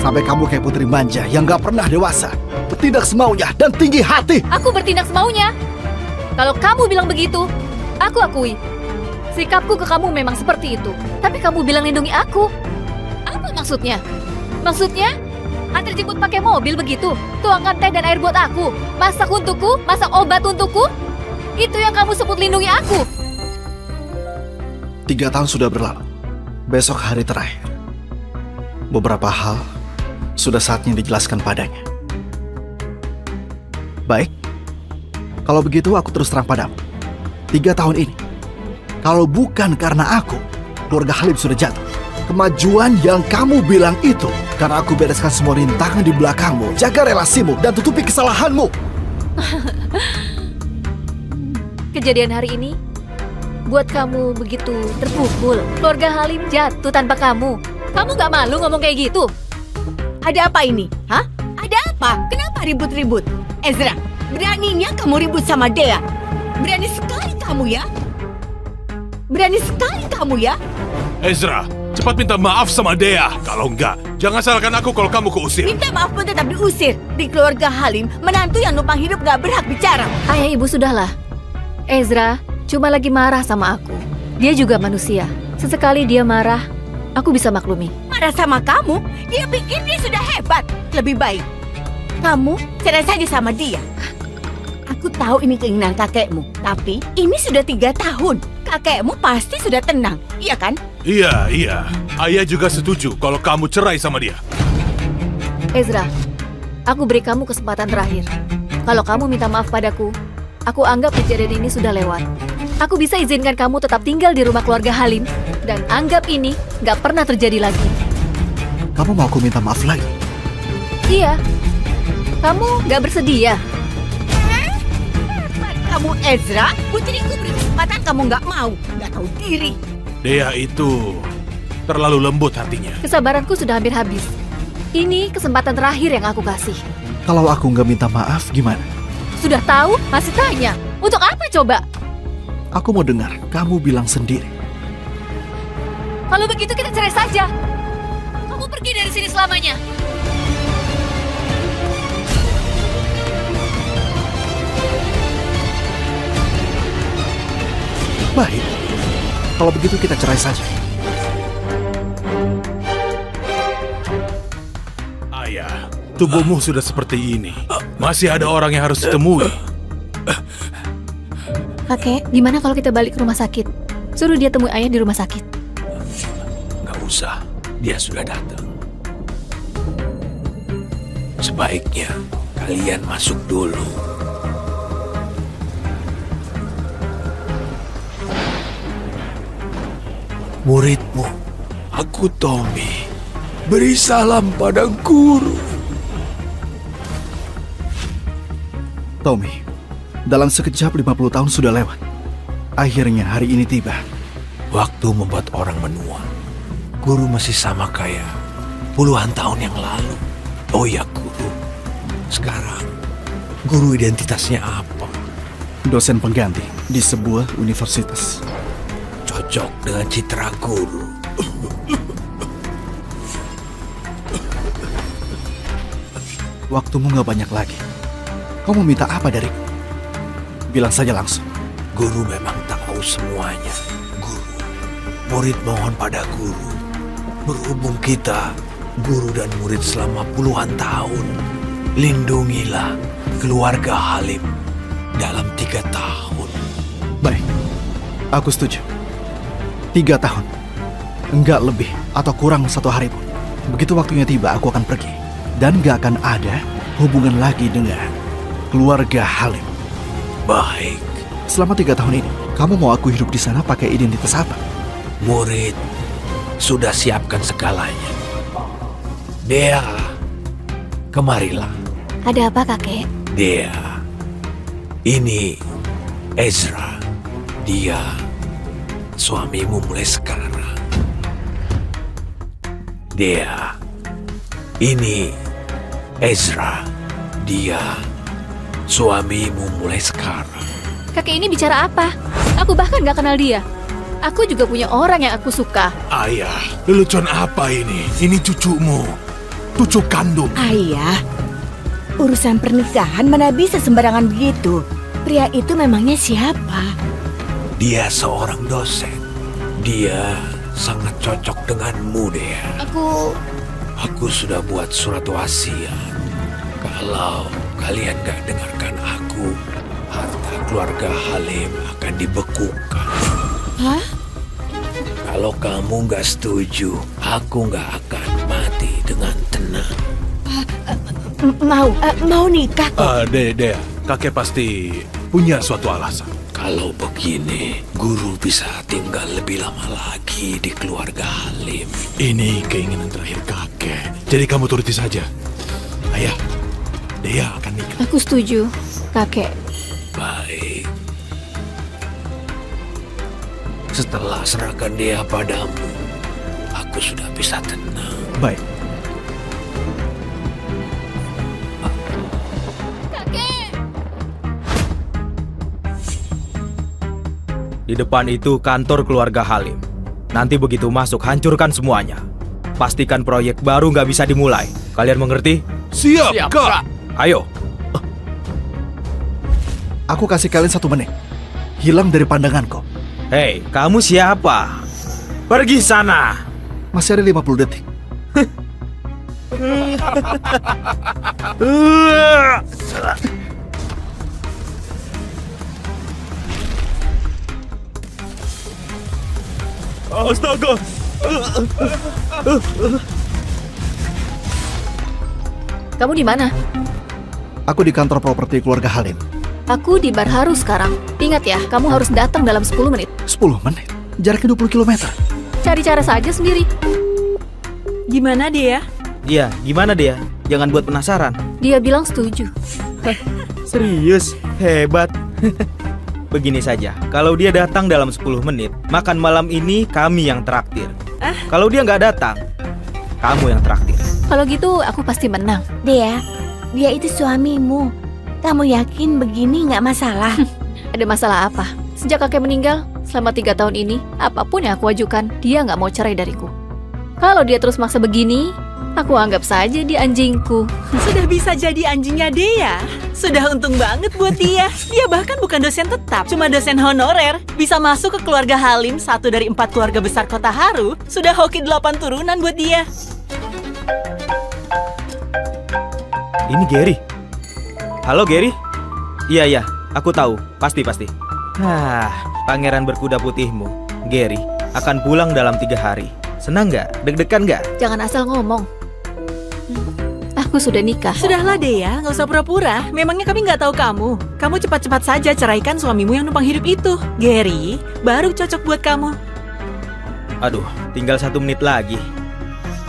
Sampai kamu kayak putri manja yang gak pernah dewasa, bertindak semaunya dan tinggi hati. Aku bertindak semaunya. Kalau kamu bilang begitu, aku akui. Sikapku ke kamu memang seperti itu. Tapi kamu bilang lindungi aku. Apa maksudnya? Maksudnya? Antar jemput pakai mobil begitu? Tuangkan teh dan air buat aku? Masak untukku? Masak obat untukku? Itu yang kamu sebut lindungi aku? 3 tahun sudah berlalu. Besok hari terakhir. Beberapa hal sudah saatnya dijelaskan padanya. Baik, kalau begitu aku terus terang padamu. 3 tahun ini, kalau bukan karena aku, keluarga Halim sudah jatuh. Kemajuan yang kamu bilang itu karena aku bereskan semua rintangan di belakangmu, jaga relasimu, dan tutupi kesalahanmu. Kejadian hari ini buat kamu begitu terpukul. Keluarga Halim jatuh tanpa kamu. Kamu gak malu ngomong kayak gitu? Ada apa ini? Hah? Ada apa? Kenapa ribut-ribut? Ezra, beraninya kamu ribut sama Dea. Berani sekali kamu ya? Berani sekali kamu ya? Ezra, cepat minta maaf sama Dea. Kalau enggak, jangan salahkan aku kalau kamu keusir. Minta maaf pun tetap diusir. Di keluarga Halim, menantu yang numpang hidup gak berhak bicara. Ayah ibu sudahlah. Ezra cuma lagi marah sama aku. Dia juga manusia. Sesekali dia marah, aku bisa maklumi. Marah sama kamu? Dia pikir dia sudah hebat. Lebih baik kamu cerai saja sama dia. Aku tahu ini keinginan kakekmu, tapi ini sudah 3 tahun. Kakekmu pasti sudah tenang, iya kan? Iya. Ayah juga setuju kalau kamu cerai sama dia. Ezra, aku beri kamu kesempatan terakhir. Kalau kamu minta maaf padaku, aku anggap kejadian ini sudah lewat. Aku bisa izinkan kamu tetap tinggal di rumah keluarga Halim dan anggap ini gak pernah terjadi lagi. Kamu mau aku minta maaf lagi? Iya. Kamu gak bersedia? Hebat kamu Ezra, putriku beri kesempatan kamu gak mau, gak tahu diri. Dea itu terlalu lembut hatinya. Kesabaranku sudah hampir habis. Ini kesempatan terakhir yang aku kasih. Kalau aku nggak minta maaf, gimana? Sudah tahu, masih tanya. Untuk apa coba? Aku mau dengar kamu bilang sendiri. Kalau begitu kita cerai saja. Kamu pergi dari sini selamanya. Baik, kalau begitu kita cerai saja. Ayah, tubuhmu sudah seperti ini. Masih ada orang yang harus ditemui. Kakek, gimana kalau kita balik ke rumah sakit? Suruh dia temui ayah di rumah sakit. Nggak usah, dia sudah datang. Sebaiknya kalian masuk dulu. Muridmu, aku Tommy. Beri salam pada guru. Tommy, dalam sekejap 50 tahun sudah lewat. Akhirnya hari ini tiba. Waktu membuat orang menua. Guru masih sama kayak puluhan tahun yang lalu. Oh ya guru, sekarang guru identitasnya apa? Dosen pengganti di sebuah universitas. Cocok dengan citra guru. Waktumu gak banyak lagi. Kamu minta apa dariku? Bilang saja langsung. Guru memang tahu semuanya. Guru, murid mohon pada guru. Berhubung kita, guru dan murid selama puluhan tahun. Lindungilah keluarga Halim dalam 3 tahun. Baik, aku setuju. 3 tahun. Enggak lebih atau kurang 1 hari pun. Begitu waktunya tiba, aku akan pergi. Dan gak akan ada hubungan lagi dengan keluarga Halim. Baik, Selama 3 tahun ini, kamu mau aku hidup di sana pakai identitas apa? murid sudah siapkan segalanya. Dea, kemarilah. Ada apa, kakek? Dea, ini Ezra. Dia suamimu mulai sekarang. Dea, ini Ezra. Dia suamimu mulai sekarang. Kakek ini bicara apa? Aku bahkan gak kenal dia. Aku juga punya orang yang aku suka. Ayah, lelucon apa ini? Ini cucumu. cucu kandung. Ayah, urusan pernikahan mana bisa sembarangan begitu? Pria itu memangnya siapa? Dia seorang dosen. Dia sangat cocok denganmu, Dea. Aku sudah buat surat wasiat. Kalau kalian gak dengarkan aku, harta keluarga Halim akan dibekukan. Hah? Kalau kamu gak setuju, aku gak akan mati dengan tenang. Mau nikah kok. Dea, kakek pasti punya suatu alasan. Kalau begini, guru bisa tinggal lebih lama lagi di keluarga Halim. Ini keinginan terakhir kakek. Jadi kamu turuti saja. Ayah, Dea akan nikah. Aku setuju, kakek. Baik. Setelah serahkan dia padamu, aku sudah bisa tenang. Baik. Di depan itu kantor keluarga Halim. Nanti begitu masuk, hancurkan semuanya. Pastikan proyek baru nggak bisa dimulai. Kalian mengerti? Siap, Kak. Ayo. Aku kasih kalian 1 menit. Hilang dari pandanganku. Hei, kamu siapa? Pergi sana. Masih ada 50 detik. Astaga. Kamu di mana? Aku di kantor properti keluarga Halim. Aku di Bar Haru sekarang. Ingat ya, kamu harus datang dalam 10 menit. 10 menit? Jaraknya 20 km. Cari cara saja sendiri. Gimana dia? Iya, gimana dia? Jangan buat penasaran. Dia bilang setuju. Serius? Hebat. Begini saja, kalau dia datang dalam 10 menit, makan malam ini kami yang traktir. Kalau dia nggak datang, kamu yang traktir. Kalau gitu, aku pasti menang. Dia itu suamimu. Kamu yakin begini nggak masalah? Ada masalah apa? Sejak kakek meninggal, selama 3 tahun ini, apapun yang aku ajukan, dia nggak mau cerai dariku. Kalau dia terus maksa begini, aku anggap saja dia anjingku. Sudah bisa jadi anjingnya dia. Sudah untung banget buat dia. Dia bahkan bukan dosen tetap, cuma dosen honorer. Bisa masuk ke keluarga Halim, 1 dari 4 keluarga besar kota Haru. Sudah hoki 8 turunan buat dia. Ini Gary. Halo Gary? Iya, aku tahu. Pasti. Pangeran berkuda putihmu, Gary, akan pulang dalam 3 hari. Senang nggak? Deg-degan nggak? Jangan asal ngomong. Aku sudah nikah. Sudahlah Dea, nggak usah pura-pura. Memangnya kami nggak tahu kamu. Kamu cepat-cepat saja ceraikan suamimu yang numpang hidup itu. Gary, baru cocok buat kamu. Aduh, tinggal 1 menit lagi.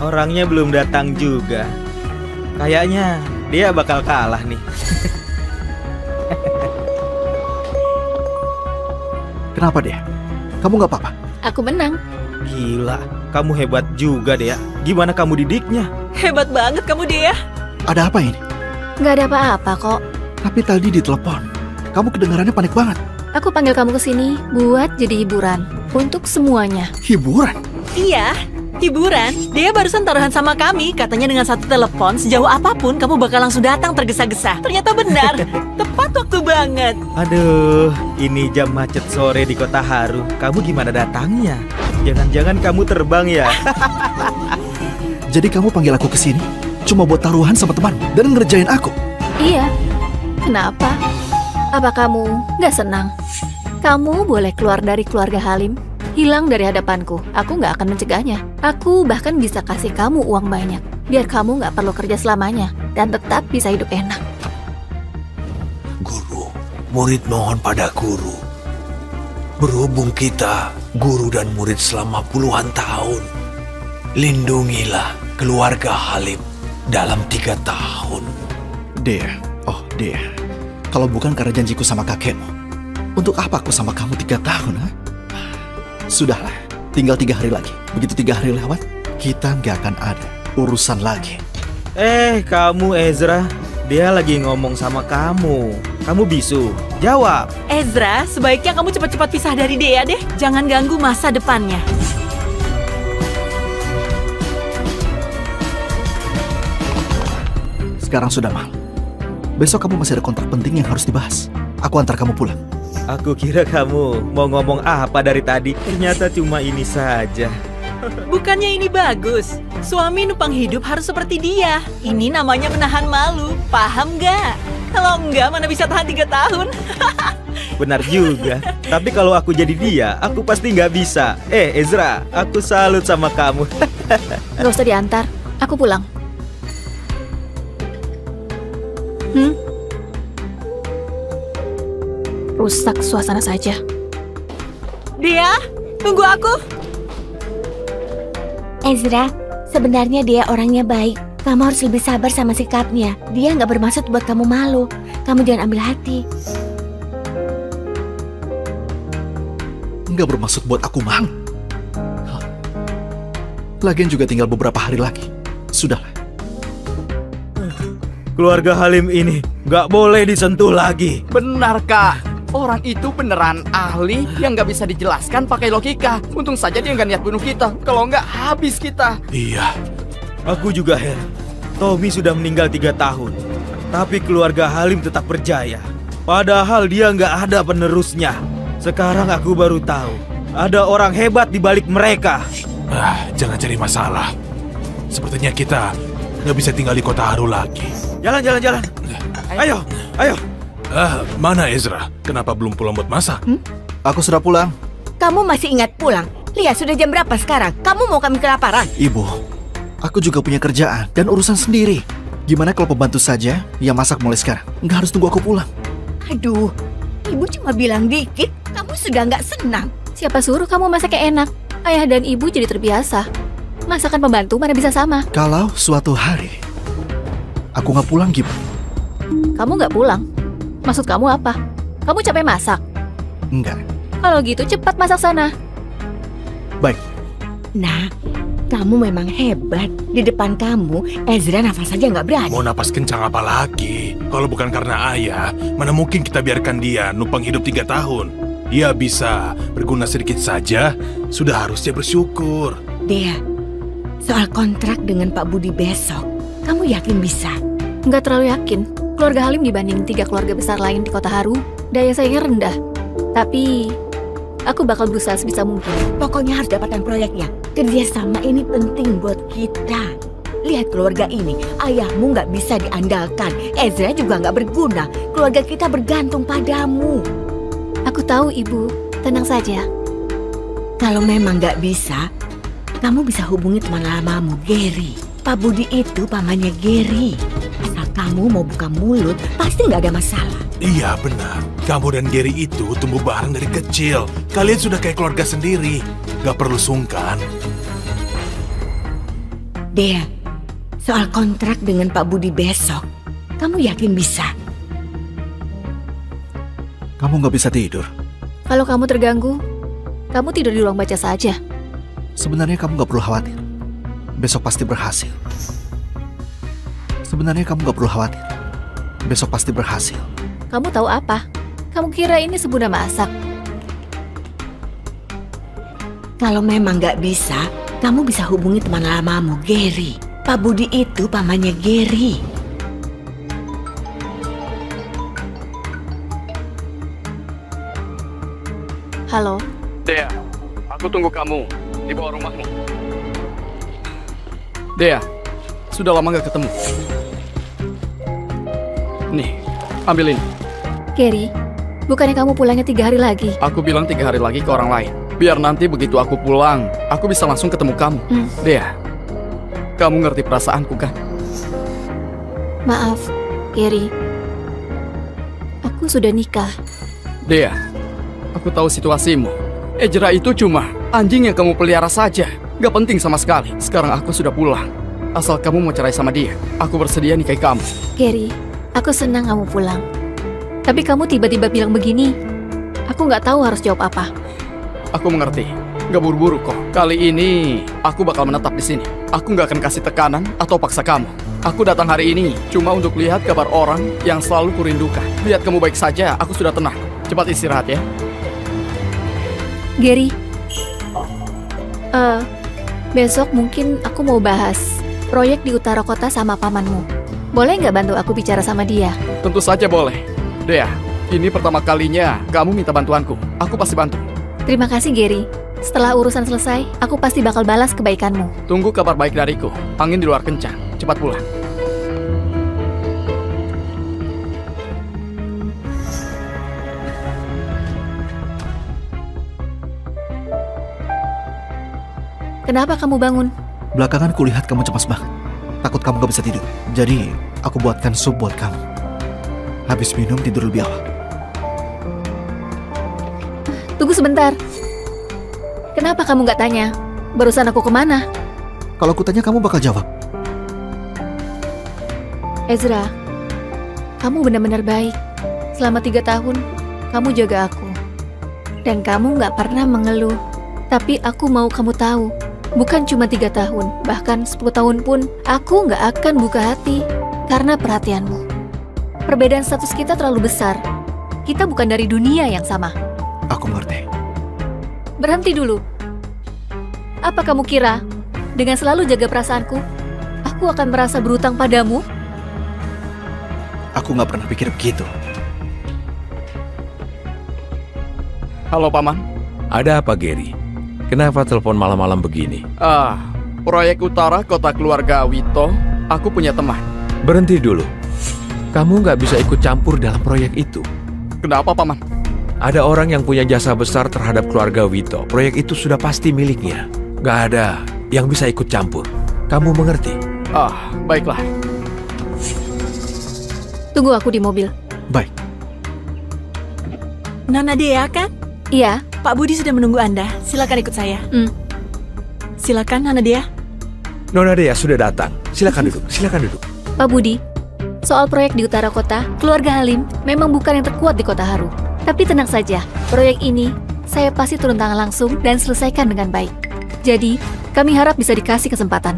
Orangnya belum datang juga. Kayaknya dia bakal kalah nih. Kenapa dia? Kamu nggak apa-apa? Aku menang. Gila, kamu hebat juga Dea. Gimana kamu didiknya? Hebat banget kamu Dea. Ada apa ini? Nggak ada apa-apa kok. Tapi tadi di telepon, kamu kedengarannya panik banget. Aku panggil kamu ke sini buat jadi hiburan untuk semuanya. Hiburan? Iya, hiburan. Dia barusan taruhan sama kami. Katanya dengan 1 telepon, sejauh apapun kamu bakal langsung datang tergesa-gesa. Ternyata benar. Tepat waktu banget. Aduh, ini jam macet sore di kota Haru. Kamu gimana datangnya? Jangan-jangan kamu terbang ya? Jadi kamu panggil aku ke sini cuma buat taruhan sama teman dan ngerjain aku? Iya. Kenapa? Apa kamu nggak senang? Kamu boleh keluar dari keluarga Halim, hilang dari hadapanku. Aku nggak akan mencegahnya. Aku bahkan bisa kasih kamu uang banyak, biar kamu nggak perlu kerja selamanya dan tetap bisa hidup enak. Guru, murid mohon pada guru. Berhubung kita, guru dan murid selama puluhan tahun, lindungilah keluarga Halim dalam 3 tahun. Dea, kalau bukan karena janjiku sama kakekmu, untuk apa aku sama kamu 3 tahun, ha? Sudahlah, tinggal 3 hari lagi. Begitu 3 hari lewat, kita nggak akan ada urusan lagi. Kamu Ezra, dia lagi ngomong sama kamu. Kamu bisu, jawab. Ezra, sebaiknya kamu cepat-cepat pisah dari Dea deh. Jangan ganggu masa depannya. Sekarang sudah malam. Besok kamu masih ada kontrak penting yang harus dibahas. Aku antar kamu pulang. Aku kira kamu mau ngomong apa dari tadi. Ternyata cuma ini saja. Bukannya ini bagus? Suami numpang hidup harus seperti dia. Ini namanya menahan malu. Paham nggak? Kalau enggak, mana bisa tahan 3 tahun? Benar juga. Tapi kalau aku jadi dia, aku pasti nggak bisa. Ezra, aku salut sama kamu. Gak usah diantar, aku pulang. Rusak suasana saja. Dia, tunggu aku. Ezra, sebenarnya dia orangnya baik. Kamu harus lebih sabar sama sikapnya. Dia nggak bermaksud buat kamu malu. Kamu jangan ambil hati. Nggak bermaksud buat aku malu. Hah. Lagian juga tinggal beberapa hari lagi. Sudahlah. Keluarga Halim ini nggak boleh disentuh lagi. Benar, Kak. Orang itu beneran ahli yang nggak bisa dijelaskan pakai logika. Untung saja dia nggak niat bunuh kita. Kalau nggak, habis kita. Iya, Aku juga heran. Tommy sudah meninggal 3 tahun. Tapi keluarga Halim tetap percaya. Padahal dia nggak ada penerusnya. Sekarang aku baru tahu. Ada orang hebat di balik mereka. jangan cari masalah. Sepertinya kita nggak bisa tinggal di kota Haru lagi. Jalan. Ayo. Mana Ezra? Kenapa belum pulang buat masak? Aku sudah pulang. Kamu masih ingat pulang? Lihat sudah jam berapa sekarang? Kamu mau kami kelaparan? Ibu, aku juga punya kerjaan dan urusan sendiri. Gimana kalau pembantu saja yang masak mulai sekarang? Nggak harus tunggu aku pulang. Aduh, ibu cuma bilang dikit. Kamu sudah nggak senang. Siapa suruh kamu masak yang enak? Ayah dan ibu jadi terbiasa. Masakan pembantu mana bisa sama? Kalau suatu hari aku nggak pulang gimana? Kamu nggak pulang? Maksud kamu apa? Kamu capek masak? Enggak. Kalau gitu cepat masak sana. Baik. Nah, kamu memang hebat. Di depan kamu, Ezra nafas saja nggak berani. Mau napas kencang apa lagi? Kalau bukan karena ayah, mana mungkin kita biarkan dia numpang hidup 3 tahun? Dia bisa berguna sedikit saja, sudah harusnya bersyukur. Dea, soal kontrak dengan Pak Budi besok, kamu yakin bisa? Nggak terlalu yakin. Keluarga Halim dibanding 3 keluarga besar lain di kota Haru, daya saingnya rendah. Tapi, aku bakal berusaha sebisa mungkin. Pokoknya harus dapatkan proyeknya. Kerjasama ini penting buat kita. Lihat keluarga ini, ayahmu nggak bisa diandalkan. Ezra juga nggak berguna. Keluarga kita bergantung padamu. Aku tahu, Ibu. Tenang saja. Kalau memang nggak bisa, kamu bisa hubungi teman lamamu, Gary. Pak Budi itu pamannya Gary. Asal kamu mau buka mulut, pasti nggak ada masalah. Iya benar, kamu dan Gary itu tumbuh bareng dari kecil. Kalian sudah kayak keluarga sendiri, gak perlu sungkan. Dea, soal kontrak dengan Pak Budi besok, kamu yakin bisa? Kamu nggak bisa tidur. Kalau kamu terganggu, kamu tidur di ruang baca saja. Sebenarnya kamu nggak perlu khawatir. Besok pasti berhasil. Sebenarnya kamu nggak perlu khawatir. Besok pasti berhasil. Kamu tahu apa? Kamu kira ini sebuah masak? Kalau memang nggak bisa, kamu bisa hubungi teman lamamu, Gary. Pak Budi itu pamannya Gary. Halo? Dea, aku tunggu kamu di bawah rumahmu. Dea, sudah lama gak ketemu. Nih, ambil ini. Gary, bukannya kamu pulangnya 3 hari lagi? Aku bilang 3 hari lagi ke orang lain. Biar nanti begitu aku pulang, aku bisa langsung ketemu kamu. Dea, kamu ngerti perasaanku kan? Maaf, Gary. Aku sudah nikah. Dea, aku tahu situasimu. Ezra itu cuma anjing yang kamu pelihara saja. Gak penting sama sekali. Sekarang aku sudah pulang. Asal kamu mau cerai sama dia, aku bersedia nikahi kamu. Gary, aku senang kamu pulang. Tapi kamu tiba-tiba bilang begini. Aku nggak tahu harus jawab apa. Aku mengerti. Gak buru-buru kok. Kali ini aku bakal menetap di sini. Aku gak akan kasih tekanan atau paksa kamu. Aku datang hari ini cuma untuk lihat kabar orang yang selalu kurindukan. Lihat kamu baik saja, aku sudah tenang. Cepat istirahat ya. Gary, besok mungkin aku mau bahas proyek di utara kota sama pamanmu. Boleh nggak bantu aku bicara sama dia? Tentu saja boleh. Dea, ini pertama kalinya kamu minta bantuanku. Aku pasti bantu. Terima kasih, Gary. Setelah urusan selesai, aku pasti bakal balas kebaikanmu. Tunggu kabar baik dariku. Angin di luar kencang. Cepat pulang. Kenapa kamu bangun? Belakangan kulihat kamu cemas banget. Takut kamu gak bisa tidur. Jadi, aku buatkan sup buat kamu. Habis minum tidur lebih awal. Tunggu sebentar. Kenapa kamu nggak tanya? Barusan aku kemana? Kalau aku tanya kamu bakal jawab. Ezra, kamu benar-benar baik. Selama 3 tahun, kamu jaga aku. Dan kamu nggak pernah mengeluh. Tapi aku mau kamu tahu, bukan cuma 3 tahun, bahkan 10 tahun pun, aku nggak akan buka hati karena perhatianmu. Perbedaan status kita terlalu besar. Kita bukan dari dunia yang sama. Aku mengerti. Berhenti dulu. Apa kamu kira, dengan selalu jaga perasaanku, aku akan merasa berutang padamu? Aku gak pernah pikir begitu. Halo, Paman. Ada apa, Gary? Kenapa telepon malam-malam begini? Proyek utara kota keluarga Wito, aku punya teman. Berhenti dulu. Kamu nggak bisa ikut campur dalam proyek itu. Kenapa, Paman? Ada orang yang punya jasa besar terhadap keluarga Wito. Proyek itu sudah pasti miliknya. Nggak ada yang bisa ikut campur. Kamu mengerti? Baiklah. Tunggu aku di mobil. Baik. Nona Dea kan? Iya, Pak Budi sudah menunggu Anda. Silakan ikut saya. Silakan, Nona Dea. Nona Dea sudah datang. Silakan duduk. Silakan duduk. Pak Budi. Soal proyek di utara kota, keluarga Halim memang bukan yang terkuat di kota Haru. Tapi tenang saja, proyek ini saya pasti turun tangan langsung dan selesaikan dengan baik. Jadi, kami harap bisa dikasih kesempatan.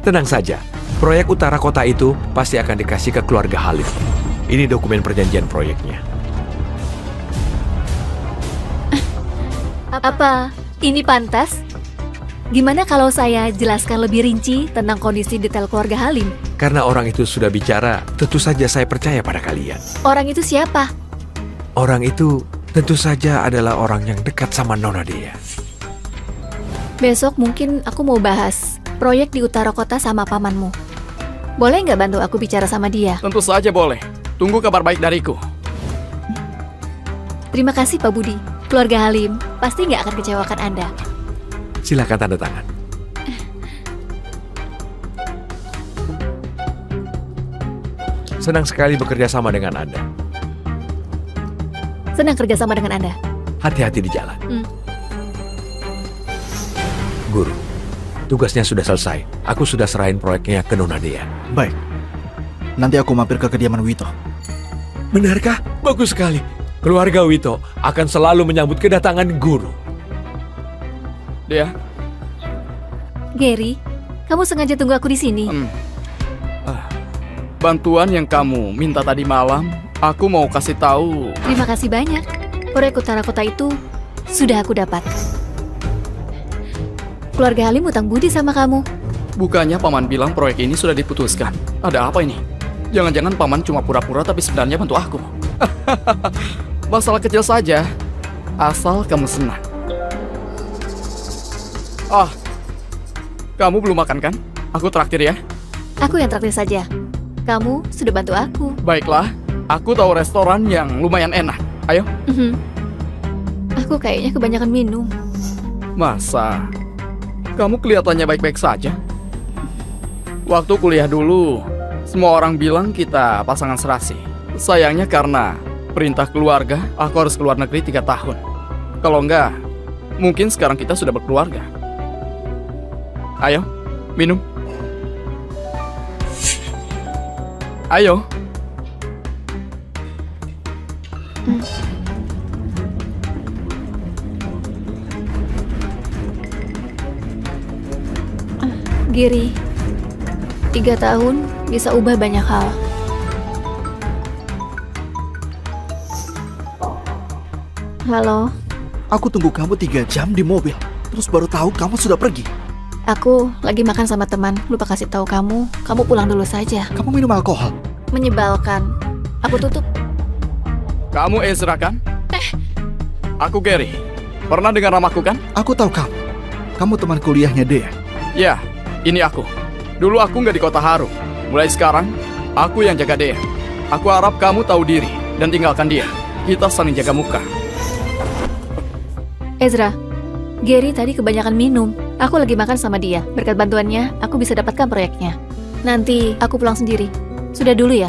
Tenang saja. Proyek utara kota itu pasti akan dikasih ke keluarga Halim. Ini dokumen perjanjian proyeknya. Apa ini pantas? Gimana kalau saya jelaskan lebih rinci tentang kondisi detail keluarga Halim? Karena orang itu sudah bicara, tentu saja saya percaya pada kalian. Orang itu siapa? Orang itu tentu saja adalah orang yang dekat sama Nona Dea. Besok mungkin aku mau bahas proyek di utara kota sama pamanmu. Boleh nggak bantu aku bicara sama dia? Tentu saja boleh. Tunggu kabar baik dariku. Terima kasih Pak Budi. Keluarga Halim pasti nggak akan kecewakan Anda. Silakan tanda tangan. Senang sekali bekerja sama dengan Anda. Senang kerjasama dengan Anda. Hati-hati di jalan. Guru, tugasnya sudah selesai. Aku sudah serahin proyeknya ke Nona Dea. Baik. Nanti aku mampir ke kediaman Wito. Benarkah? Bagus sekali. Keluarga Wito akan selalu menyambut kedatangan guru. Dea, Gary, kamu sengaja tunggu aku di sini. bantuan yang kamu minta tadi malam, aku mau kasih tahu. Terima kasih banyak. Proyek utara kota itu sudah aku dapat. Keluarga Halim utang budi sama kamu. Bukannya Paman bilang proyek ini sudah diputuskan. Ada apa ini? Jangan-jangan Paman cuma pura-pura tapi sebenarnya bantu aku. Masalah kecil saja. Asal kamu senang. Kamu belum makan kan? Aku traktir ya. Aku yang traktir saja. Kamu sudah bantu aku. Baiklah, aku tahu restoran yang lumayan enak. Ayo. Aku kayaknya kebanyakan minum. Masa? Kamu kelihatannya baik-baik saja. Waktu kuliah dulu, semua orang bilang kita pasangan serasi. Sayangnya karena perintah keluarga, aku harus keluar negeri 3 tahun. Kalau enggak, mungkin sekarang kita sudah berkeluarga. Ayo, minum. Ayo. Giri, 3 tahun bisa ubah banyak hal. Halo, Aku tunggu kamu 3 jam di mobil. Terus baru tahu kamu sudah pergi. Aku lagi makan sama teman, lupa kasih tahu kamu. Kamu pulang dulu saja. Kamu minum alkohol? Menyebalkan. Aku tutup. Kamu Ezra kan? Aku Gary. Pernah dengar namaku kan? Aku tahu kamu. Kamu teman kuliahnya Dea. Ya, ini aku. Dulu aku nggak di Kota Haru. Mulai sekarang, aku yang jaga Dea. Aku harap kamu tahu diri dan tinggalkan dia. Kita saling jaga muka. Ezra, Gary tadi kebanyakan minum. Aku lagi makan sama dia. Berkat bantuannya, aku bisa dapatkan proyeknya. Nanti aku pulang sendiri. Sudah dulu ya.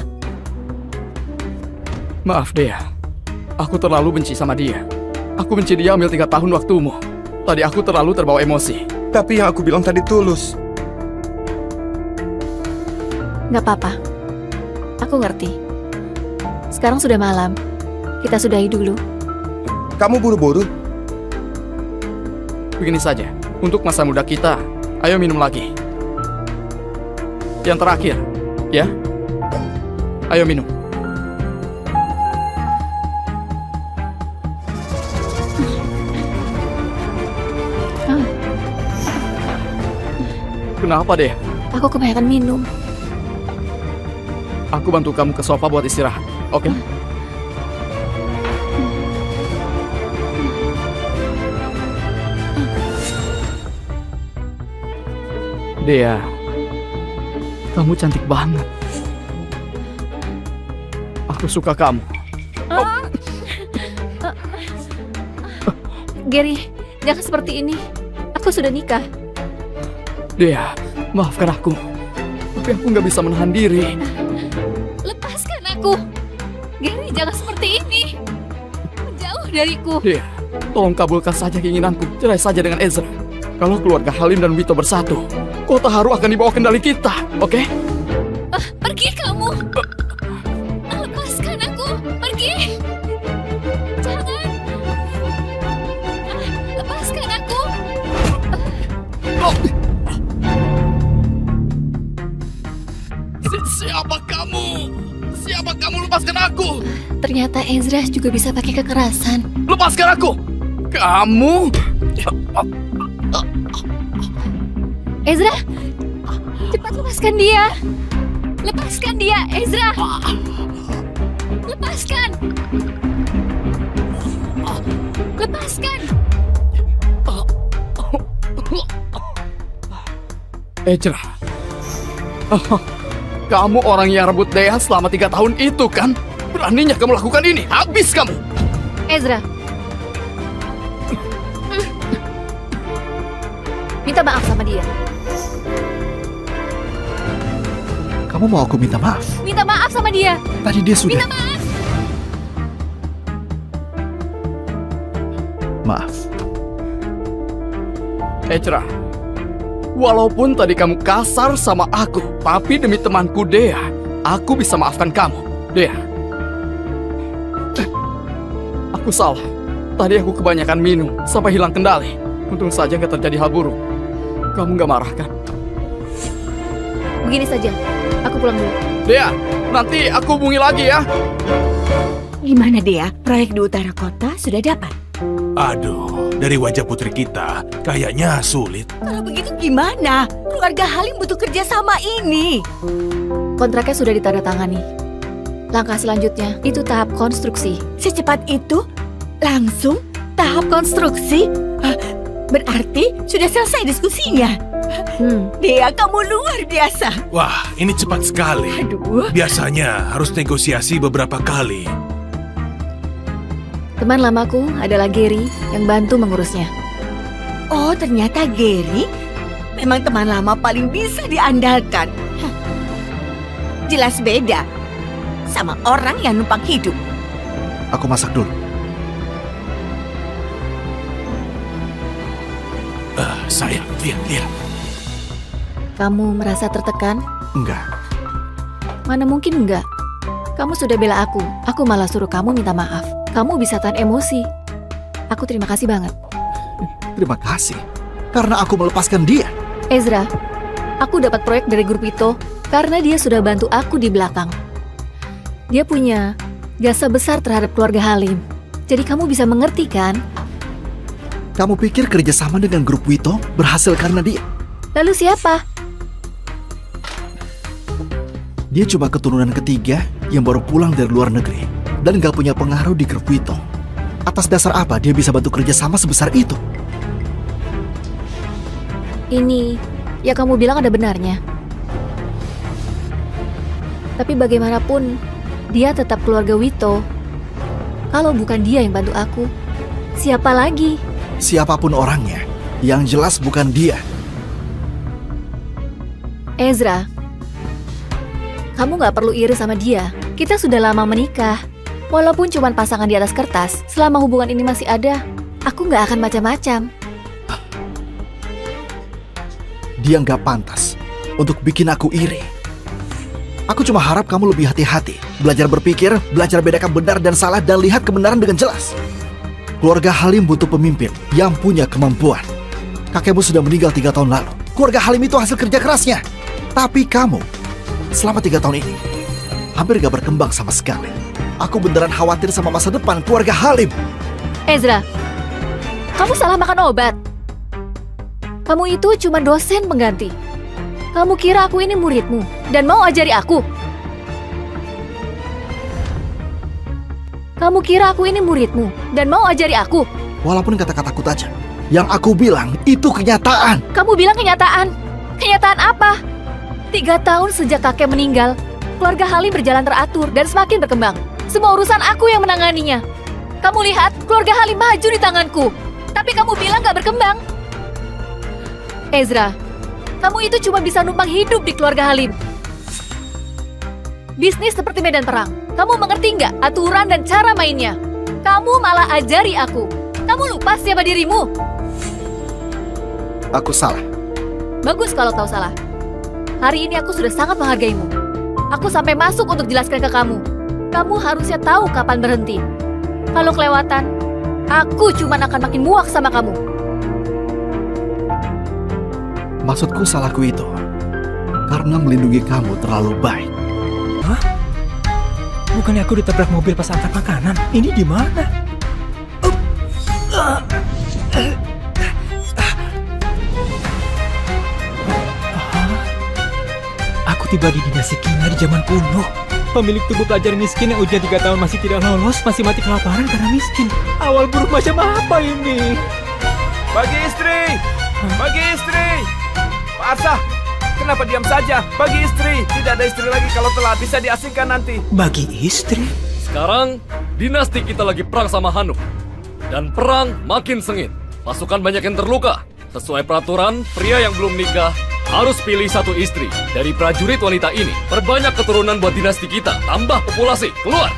Maaf Dea. Aku terlalu benci sama dia. Aku benci dia ambil 3 tahun waktumu. Tadi aku terlalu terbawa emosi. Tapi yang aku bilang tadi tulus. Nggak apa-apa. Aku ngerti. Sekarang sudah malam. Kita sudahi dulu. Kamu buru-buru? Begini saja. Untuk masa muda kita, ayo minum lagi. Yang terakhir, ya? Ayo minum. Kenapa deh? Aku kebanyakan minum. Aku bantu kamu ke sofa buat istirahat, oke? Dea, kamu cantik banget. Aku suka kamu. Gary, jangan seperti ini. Aku sudah nikah. Dea, maafkan aku. Tapi aku nggak bisa menahan diri. Lepaskan aku. Gary, jangan seperti ini. Menjauh dariku. Dea, tolong kabulkan saja keinginanku. Cerai saja dengan Ezra. Kalau keluarga Halim dan Wito bersatu, Kota Haru akan dibawa kendali kita, oke? Pergi kamu. Lepaskan aku. Pergi. Jangan. Lepaskan aku. Siapa kamu? Siapa kamu? Lepaskan aku! Ternyata Ezra juga bisa pakai kekerasan. Lepaskan aku! Kamu? Ezra, cepat lepaskan dia. Lepaskan dia, Ezra. Lepaskan. Lepaskan. Ezra. Kamu orang yang rebut Dea selama 3 tahun itu kan? Beraninya kamu lakukan ini. Habis kamu. Ezra. Minta maaf sama dia. Kamu mau aku minta maaf? Minta maaf sama dia. Tadi dia sudah... Minta maaf. Maaf. Ezra. Walaupun tadi kamu kasar sama aku, tapi demi temanku Dea, aku bisa maafkan kamu. Dea. Aku salah. Tadi aku kebanyakan minum sampai hilang kendali. Untung saja nggak terjadi hal buruk. Kamu nggak marah kan? Begini saja. Aku pulang dulu. Dea, nanti aku hubungi lagi ya. Gimana Dea? Proyek di utara kota sudah dapat? Aduh, dari wajah putri kita, kayaknya sulit. Kalau begitu gimana? Keluarga Halim butuh kerja sama ini. Kontraknya sudah ditandatangani. Langkah selanjutnya itu tahap konstruksi. Secepat itu? Langsung? Tahap konstruksi? Hah, berarti sudah selesai diskusinya. Dea, kamu luar biasa. Wah, ini cepat sekali. Aduh. Biasanya harus negosiasi beberapa kali. Teman lamaku adalah Gary yang bantu mengurusnya. Oh, ternyata Gary memang teman lama paling bisa diandalkan. Hah. Jelas beda sama orang yang numpang hidup. Aku masak dulu. Sayang, lihat. Kamu merasa tertekan? Enggak. Mana mungkin enggak. Kamu sudah bela aku malah suruh kamu minta maaf. Kamu bisa tahan emosi. Aku terima kasih banget. Terima kasih. Karena aku melepaskan dia. Ezra, aku dapat proyek dari grup itu karena dia sudah bantu aku di belakang. Dia punya jasa besar terhadap keluarga Halim. Jadi kamu bisa mengerti kan? Kamu pikir kerjasama dengan grup Wito berhasil karena dia? Lalu siapa? Dia cuma keturunan ketiga yang baru pulang dari luar negeri dan gak punya pengaruh di grup Wito. Atas dasar apa dia bisa bantu kerja sama sebesar itu? Ini, ya kamu bilang ada benarnya. Tapi bagaimanapun, dia tetap keluarga Wito. Kalau bukan dia yang bantu aku, siapa lagi? Siapapun orangnya, yang jelas bukan dia. Ezra, kamu gak perlu iri sama dia. Kita sudah lama menikah. Walaupun cuma pasangan di atas kertas, selama hubungan ini masih ada, aku gak akan macam-macam. Dia nggak pantas untuk bikin aku iri. Aku cuma harap kamu lebih hati-hati, belajar berpikir, belajar bedakan benar dan salah, dan lihat kebenaran dengan jelas. Keluarga Halim butuh pemimpin yang punya kemampuan. Kakekmu sudah meninggal 3 tahun lalu. Keluarga Halim itu hasil kerja kerasnya. Tapi kamu, selama 3 tahun ini, hampir gak berkembang sama sekali. Aku beneran khawatir sama masa depan keluarga Halim. Ezra, kamu salah makan obat. Kamu itu cuma dosen pengganti. Kamu kira aku ini muridmu dan mau ajari aku? Kamu kira aku ini muridmu dan mau ajari aku? Walaupun kata-kataku tajam, yang aku bilang itu kenyataan. Kamu bilang kenyataan? Kenyataan apa? 3 tahun sejak kakek meninggal, keluarga Halim berjalan teratur dan semakin berkembang. Semua urusan aku yang menanganinya. Kamu lihat, keluarga Halim maju di tanganku. Tapi kamu bilang gak berkembang. Ezra, kamu itu cuma bisa numpang hidup di keluarga Halim. Bisnis seperti medan perang. Kamu mengerti nggak aturan dan cara mainnya? Kamu malah ajari aku. Kamu lupa siapa dirimu? Aku salah. Bagus kalau tahu salah. Hari ini aku sudah sangat menghargaimu. Aku sampai masuk untuk jelaskan ke kamu. Kamu harusnya tahu kapan berhenti. Kalau kelewatan, aku cuma akan makin muak sama kamu. Maksudku salahku itu karena melindungi kamu terlalu baik. Hah? Bukannya aku ditabrak mobil pas angkat makanan? Ini di mana? Aku tiba di dinasti Kina di zaman kuno. Pemilik tubuh pelajar miskin yang ujian 3 tahun masih tidak lolos, masih mati kelaparan karena miskin. Awal buruk macam apa ini? Bagi istri! Bagi istri! Pak Arsah, kenapa diam saja? Bagi istri! Tidak ada istri lagi, kalau telat bisa diasingkan nanti. Bagi istri? Sekarang, dinasti kita lagi perang sama Hanuk. Dan perang makin sengit. Pasukan banyak yang terluka. Sesuai peraturan, pria yang belum nikah harus pilih 1 istri. Dari prajurit wanita ini, perbanyak keturunan buat dinasti kita. Tambah populasi, keluar!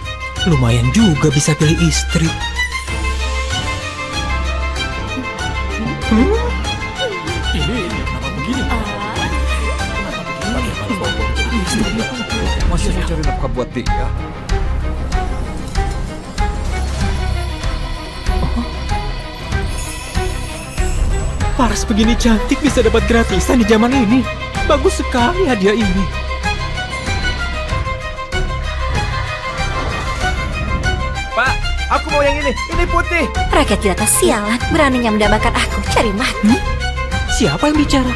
Lumayan juga bisa pilih istri. Ini kenapa begini? Masih mau cari nafkah buat dia. Paras begini cantik bisa dapat gratisan di zaman ini. Bagus sekali hadiah ini. Pak, aku mau yang ini. Ini putih. Rakyat di atas sialan beraninya mendambakan aku cari mati. Siapa yang bicara?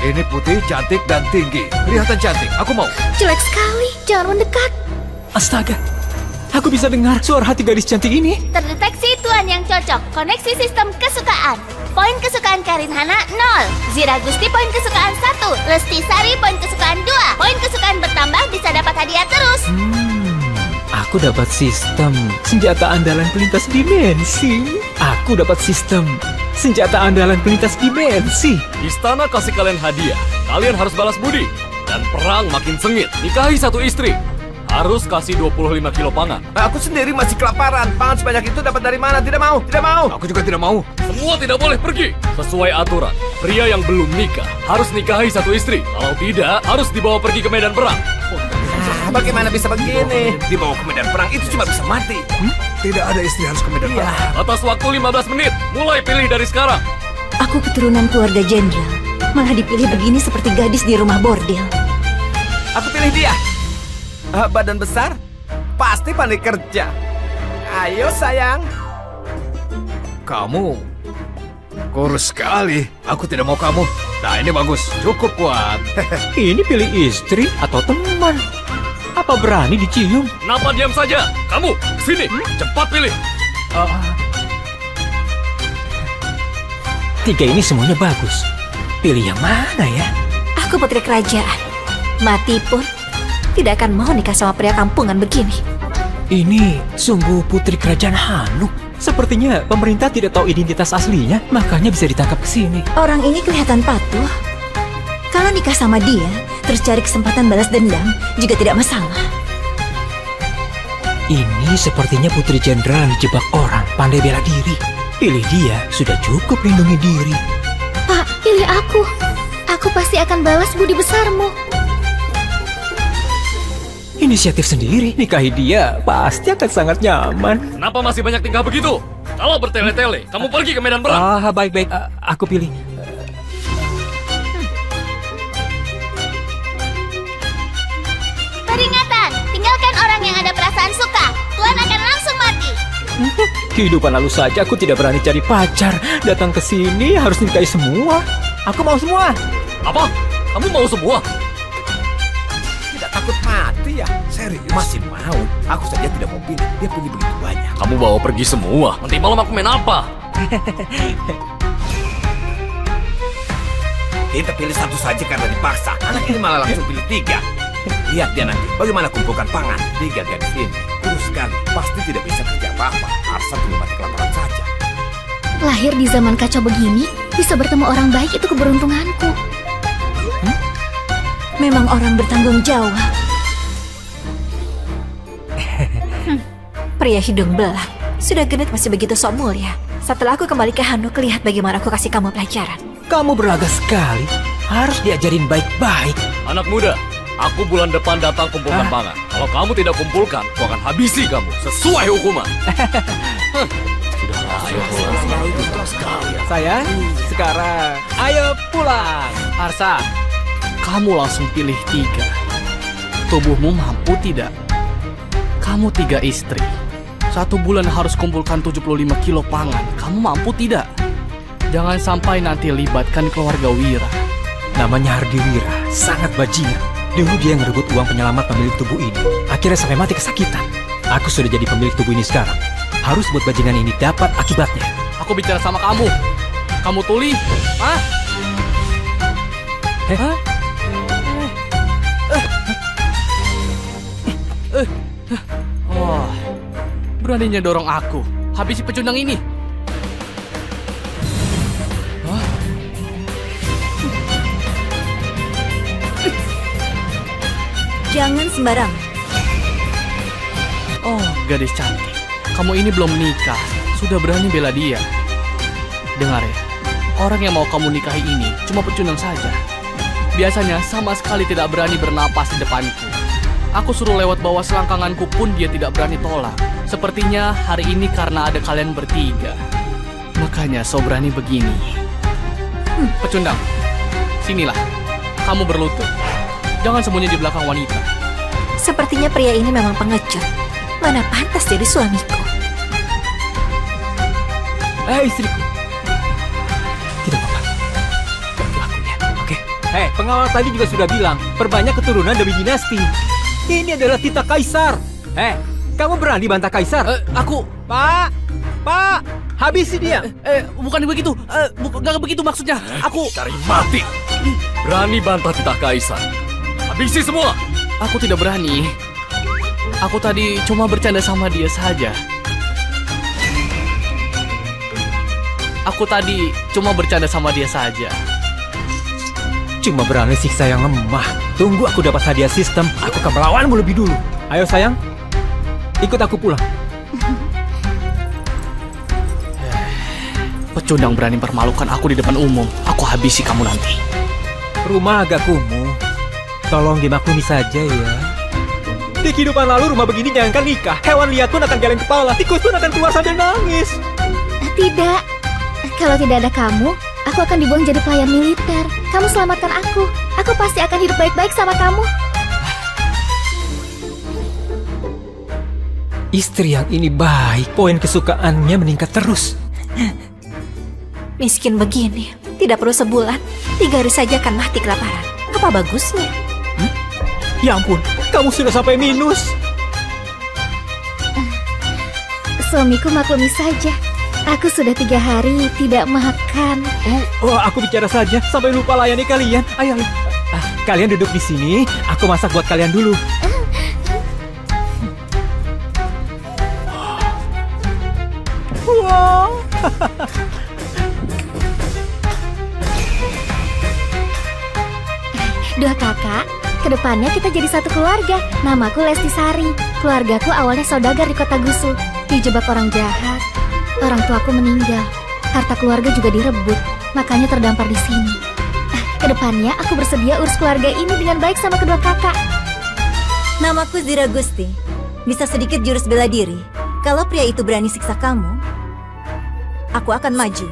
Ini putih, cantik, dan tinggi. Kelihatan cantik. Aku mau. Jelek sekali, jangan mendekat. Astaga, aku bisa dengar suara hati gadis cantik ini. Terdeteksi tuan yang cocok. Koneksi sistem kesukaan. Poin kesukaan Karin Hana 0. Zira Gusti poin kesukaan 1. Lesti Sari poin kesukaan 2. Poin kesukaan bertambah bisa dapat hadiah terus. Aku dapat sistem senjata andalan pelintas dimensi. Aku dapat sistem senjata andalan pelintas dimensi. Istana kasih kalian hadiah. Kalian harus balas budi. Dan perang makin sengit. Nikahi 1 istri. Harus kasih 25 kilo pangan. Aku sendiri masih kelaparan. Pangan sebanyak itu dapat dari mana? Tidak mau, tidak mau. Aku juga tidak mau. Semua tidak boleh pergi. Sesuai aturan, pria yang belum nikah harus nikahi 1 istri. Kalau tidak, harus dibawa pergi ke medan perang. Bagaimana bisa begini? Dibawa ke medan perang itu cuma bisa mati. Tidak ada istri harus ke medan perang. Atas waktu 15 menit, mulai pilih dari sekarang. Aku keturunan keluarga jenderal. Malah dipilih begini seperti gadis di rumah bordel. Aku pilih dia. Badan besar, pasti pandai kerja. Ayo sayang. Kamu kurus sekali. Aku tidak mau kamu. Nah ini bagus, cukup kuat. Ini pilih istri atau teman? Apa berani dicium? Kenapa diam saja? Kamu, sini, cepat pilih. Tiga ini semuanya bagus. Pilih yang mana ya? Aku putri kerajaan. Mati pun tidak akan mau nikah sama pria kampungan begini. Ini sungguh putri kerajaan Hanuk. Sepertinya pemerintah tidak tahu identitas aslinya, makanya bisa ditangkap ke sini. Orang ini kelihatan patuh. Kalau nikah sama dia, terus cari kesempatan balas dendam, juga tidak masalah. Ini sepertinya putri jenderal dijebak orang, pandai bela diri. Pilih dia, sudah cukup lindungi diri. Pak, pilih aku. Aku pasti akan balas budi besarmu. Inisiatif sendiri, nikahi dia pasti akan sangat nyaman. Kenapa masih banyak tingkah begitu? Kalau bertele-tele, kamu pergi ke medan perang. Baik-baik, aku pilih. Peringatan, tinggalkan orang yang ada perasaan suka. Tuan akan langsung mati. Kehidupan lalu saja aku tidak berani cari pacar. Datang ke sini harus nikahi semua. Aku mau semua. Apa? Kamu mau semua? Tidak takut mati ya? Serius? Masih mau. Aku saja tidak mau pilih. Dia punya begitu banyak. Kamu bawa pergi semua. Nanti malam aku main apa? Kita pilih satu saja karena dipaksa. Anak ini malah langsung pilih 3. Lihat dia nanti bagaimana kumpulkan pangan. 3 gadis ini kurus sekali. Pasti tidak bisa kerja apa-apa. Arsa cuma mati kelaparan saja. Lahir di zaman kacau begini, bisa bertemu orang baik itu keberuntunganku. Memang orang bertanggung jawab. Pria hidung belang. Sudah genit masih begitu sok mulia. Setelah aku kembali ke Hanuk, lihat bagaimana aku kasih kamu pelajaran. Kamu berlaga sekali. Harus diajarin baik-baik. Anak muda, aku bulan depan datang kumpulkan pangan. Kalau kamu tidak kumpulkan, aku akan habisi kamu sesuai hukuman. Sudahlah, ayo pulang. Sayang, sekarang ayo pulang. Arsa, kamu langsung pilih 3. Tubuhmu mampu tidak? Kamu 3 istri. 1 bulan harus kumpulkan 75 kilo pangan. Kamu mampu tidak? Jangan sampai nanti libatkan keluarga Wira. Namanya Hardi Wira, sangat bajingan. Dulu dia ngerebut uang penyelamat pemilik tubuh ini. Akhirnya sampai mati kesakitan. Aku sudah jadi pemilik tubuh ini sekarang. Harus buat bajingan ini dapat akibatnya. Aku bicara sama kamu. Kamu tuli? Hah? Hah? Wah, beraninya dorong aku. Habisi pecundang ini. Hah? Jangan sembarang. Oh, gadis cantik. Kamu ini belum menikah, sudah berani bela dia. Dengar ya, orang yang mau kamu nikahi ini cuma pecundang saja. Biasanya sama sekali tidak berani bernapas di depanku. Aku suruh lewat bawah selangkanganku pun dia tidak berani tolak. Sepertinya hari ini karena ada kalian bertiga. Makanya so berani begini. Pecundang, sinilah. Kamu berlutut. Jangan sembunyi di belakang wanita. Sepertinya pria ini memang pengecut. Mana pantas jadi suamiku. Istriku. Tidak apa-apa. Bantu aku ya, oke? Pengawal tadi juga sudah bilang, perbanyak keturunan dari dinasti. Ini adalah titah kaisar. Kamu berani bantah kaisar? Aku... Pak, habisi dia. Bukan begitu. Bukan begitu maksudnya. Aku... Cari mati. Berani bantah titah kaisar. Habisi semua. Aku tidak berani. Aku tadi cuma bercanda sama dia saja. Cuma berani siksa yang lemah. Tunggu aku dapat hadiah sistem, aku akan melawanmu lebih dulu. Ayo sayang, ikut aku pulang. Pecundang berani permalukan aku di depan umum. Aku habisi kamu nanti. Rumah agak kumuh. Tolong dimaklumi saja ya. Di kehidupan lalu rumah begini jangankan nikah. Hewan liar pun akan geleng kepala. Tikus pun akan keluar sambil nangis. Tidak. Kalau tidak ada kamu, aku akan dibuang jadi pelayan militer. Kamu selamatkan aku. Aku pasti akan hidup baik-baik sama kamu. Istri yang ini baik. Poin kesukaannya meningkat terus. Miskin begini, Tidak perlu sebulan, 3 hari saja akan mati kelaparan. Apa bagusnya? Ya ampun, kamu sudah sampai minus. Suamiku maklumi saja. Aku sudah 3 hari tidak makan. Oh, aku bicara saja sampai lupa layani kalian. Ayo, ayo. Kalian duduk di sini, aku masak buat kalian dulu. Wow. Dua kakak, kedepannya kita jadi satu keluarga. Namaku Lesti Sari. Keluargaku awalnya saudagar di Kota Gusu. Dijebak orang jahat. Orang tuaku meninggal. Harta keluarga juga direbut. Makanya terdampar di sini. Kedepannya aku bersedia urus keluarga ini dengan baik sama kedua kakak. Namaku Zira Gusti. Bisa sedikit jurus bela diri. Kalau pria itu berani siksa kamu, aku akan maju.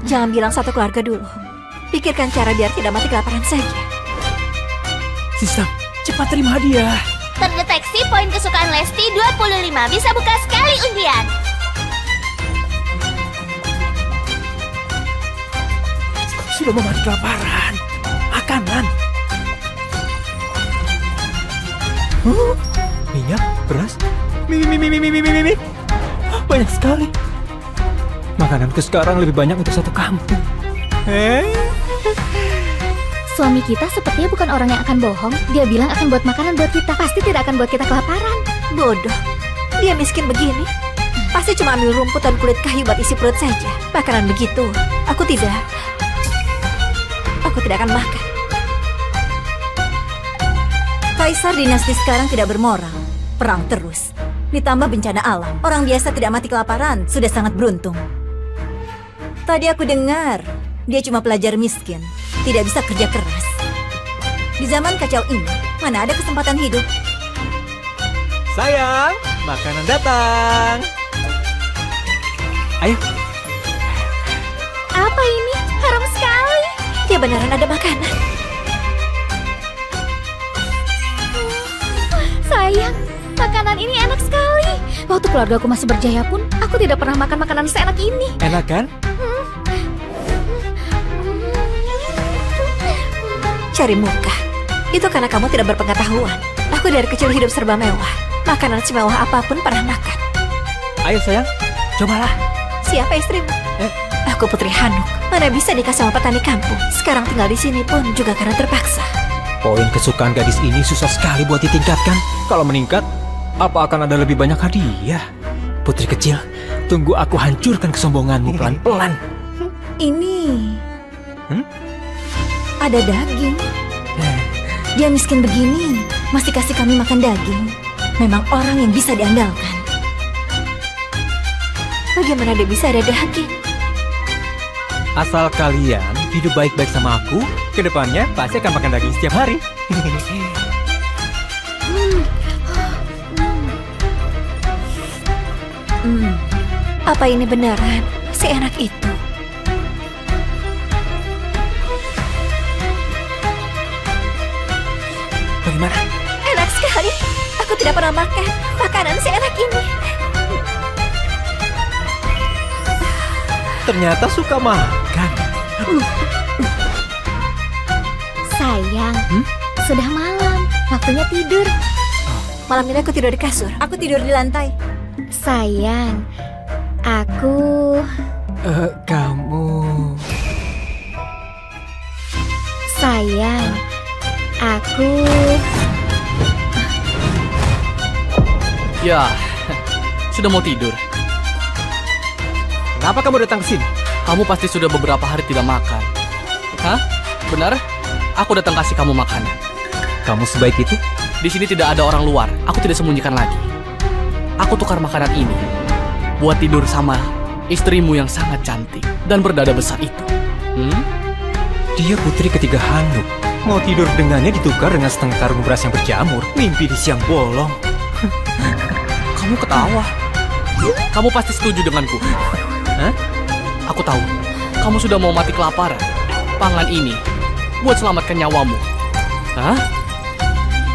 Jangan bilang satu keluarga dulu. Pikirkan cara biar tidak mati kelaparan saja. Sistem, cepat terima hadiah. Terdeteksi poin kesukaan Lesti 25. Bisa buka sekali undian. Sudah mau mati kelaparan. Makanan. Minyak, beras, mie. Banyak sekali. Makananku sekarang lebih banyak untuk satu kampung. Suami kita sepertinya bukan orang yang akan bohong. Dia bilang akan buat makanan buat kita. Pasti tidak akan buat kita kelaparan. Bodoh. Dia miskin begini. Pasti cuma ambil rumput dan kulit kayu buat isi perut saja. Makanan begitu, aku tidak akan makan. Kaisar dinasti sekarang tidak bermoral. Perang terus. Ditambah bencana alam. Orang biasa tidak mati kelaparan sudah sangat beruntung. Tadi aku dengar dia cuma pelajar miskin, tidak bisa kerja keras. Di zaman kacau ini, mana ada kesempatan hidup? Sayang, makanan datang. Ayo. Apa ini? Harum sekali. Dia beneran ada makanan. Sayang, makanan ini enak sekali. Waktu keluargaku masih berjaya pun, aku tidak pernah makan makanan seenak ini. Enak kan? Cari muka. Itu karena kamu tidak berpengetahuan. Aku dari kecil hidup serba mewah. Makanan semewah apapun pernah makan. Ayo sayang, cobalah. Siapa istrimu? Aku Putri Hanuk. Mana bisa nikah sama petani kampung. Sekarang tinggal di sini pun juga karena terpaksa. Poin kesukaan gadis ini susah sekali buat ditingkatkan. Kalau meningkat, apa akan ada lebih banyak hadiah? Putri kecil, tunggu aku hancurkan kesombonganmu pelan-pelan. Ini ada daging. Dia miskin begini, masih kasih kami makan daging. Memang orang yang bisa diandalkan. Bagaimana dia bisa ada daging? Asal kalian hidup baik-baik sama aku, kedepannya pasti akan makan daging setiap hari. Apa ini beneran seenak itu? Bagaimana? Enak sekali. Aku tidak pernah makan makanan seenak ini. Ternyata suka makan. Sayang, sudah malam. Waktunya tidur. Malam ini aku tidur di kasur. Aku tidur di lantai. Sayang, aku... Kamu... Sayang, aku... Ya, sudah mau tidur. Kenapa kamu datang ke sini? Kamu pasti sudah beberapa hari tidak makan. Hah? Benar? Aku datang kasih kamu makanan. Kamu sebaik itu? Di sini tidak ada orang luar. Aku tidak sembunyikan lagi. Aku tukar makanan ini buat tidur sama istrimu yang sangat cantik dan berdada besar itu. Dia putri ketiga Hanuk. Mau tidur dengannya ditukar dengan setengah karung beras yang berjamur. Mimpi di siang bolong. Kamu ketawa. Kamu pasti setuju denganku. Hah? Aku tahu. Kamu sudah mau mati kelaparan. Pangan ini buat selamatkan nyawamu. Hah?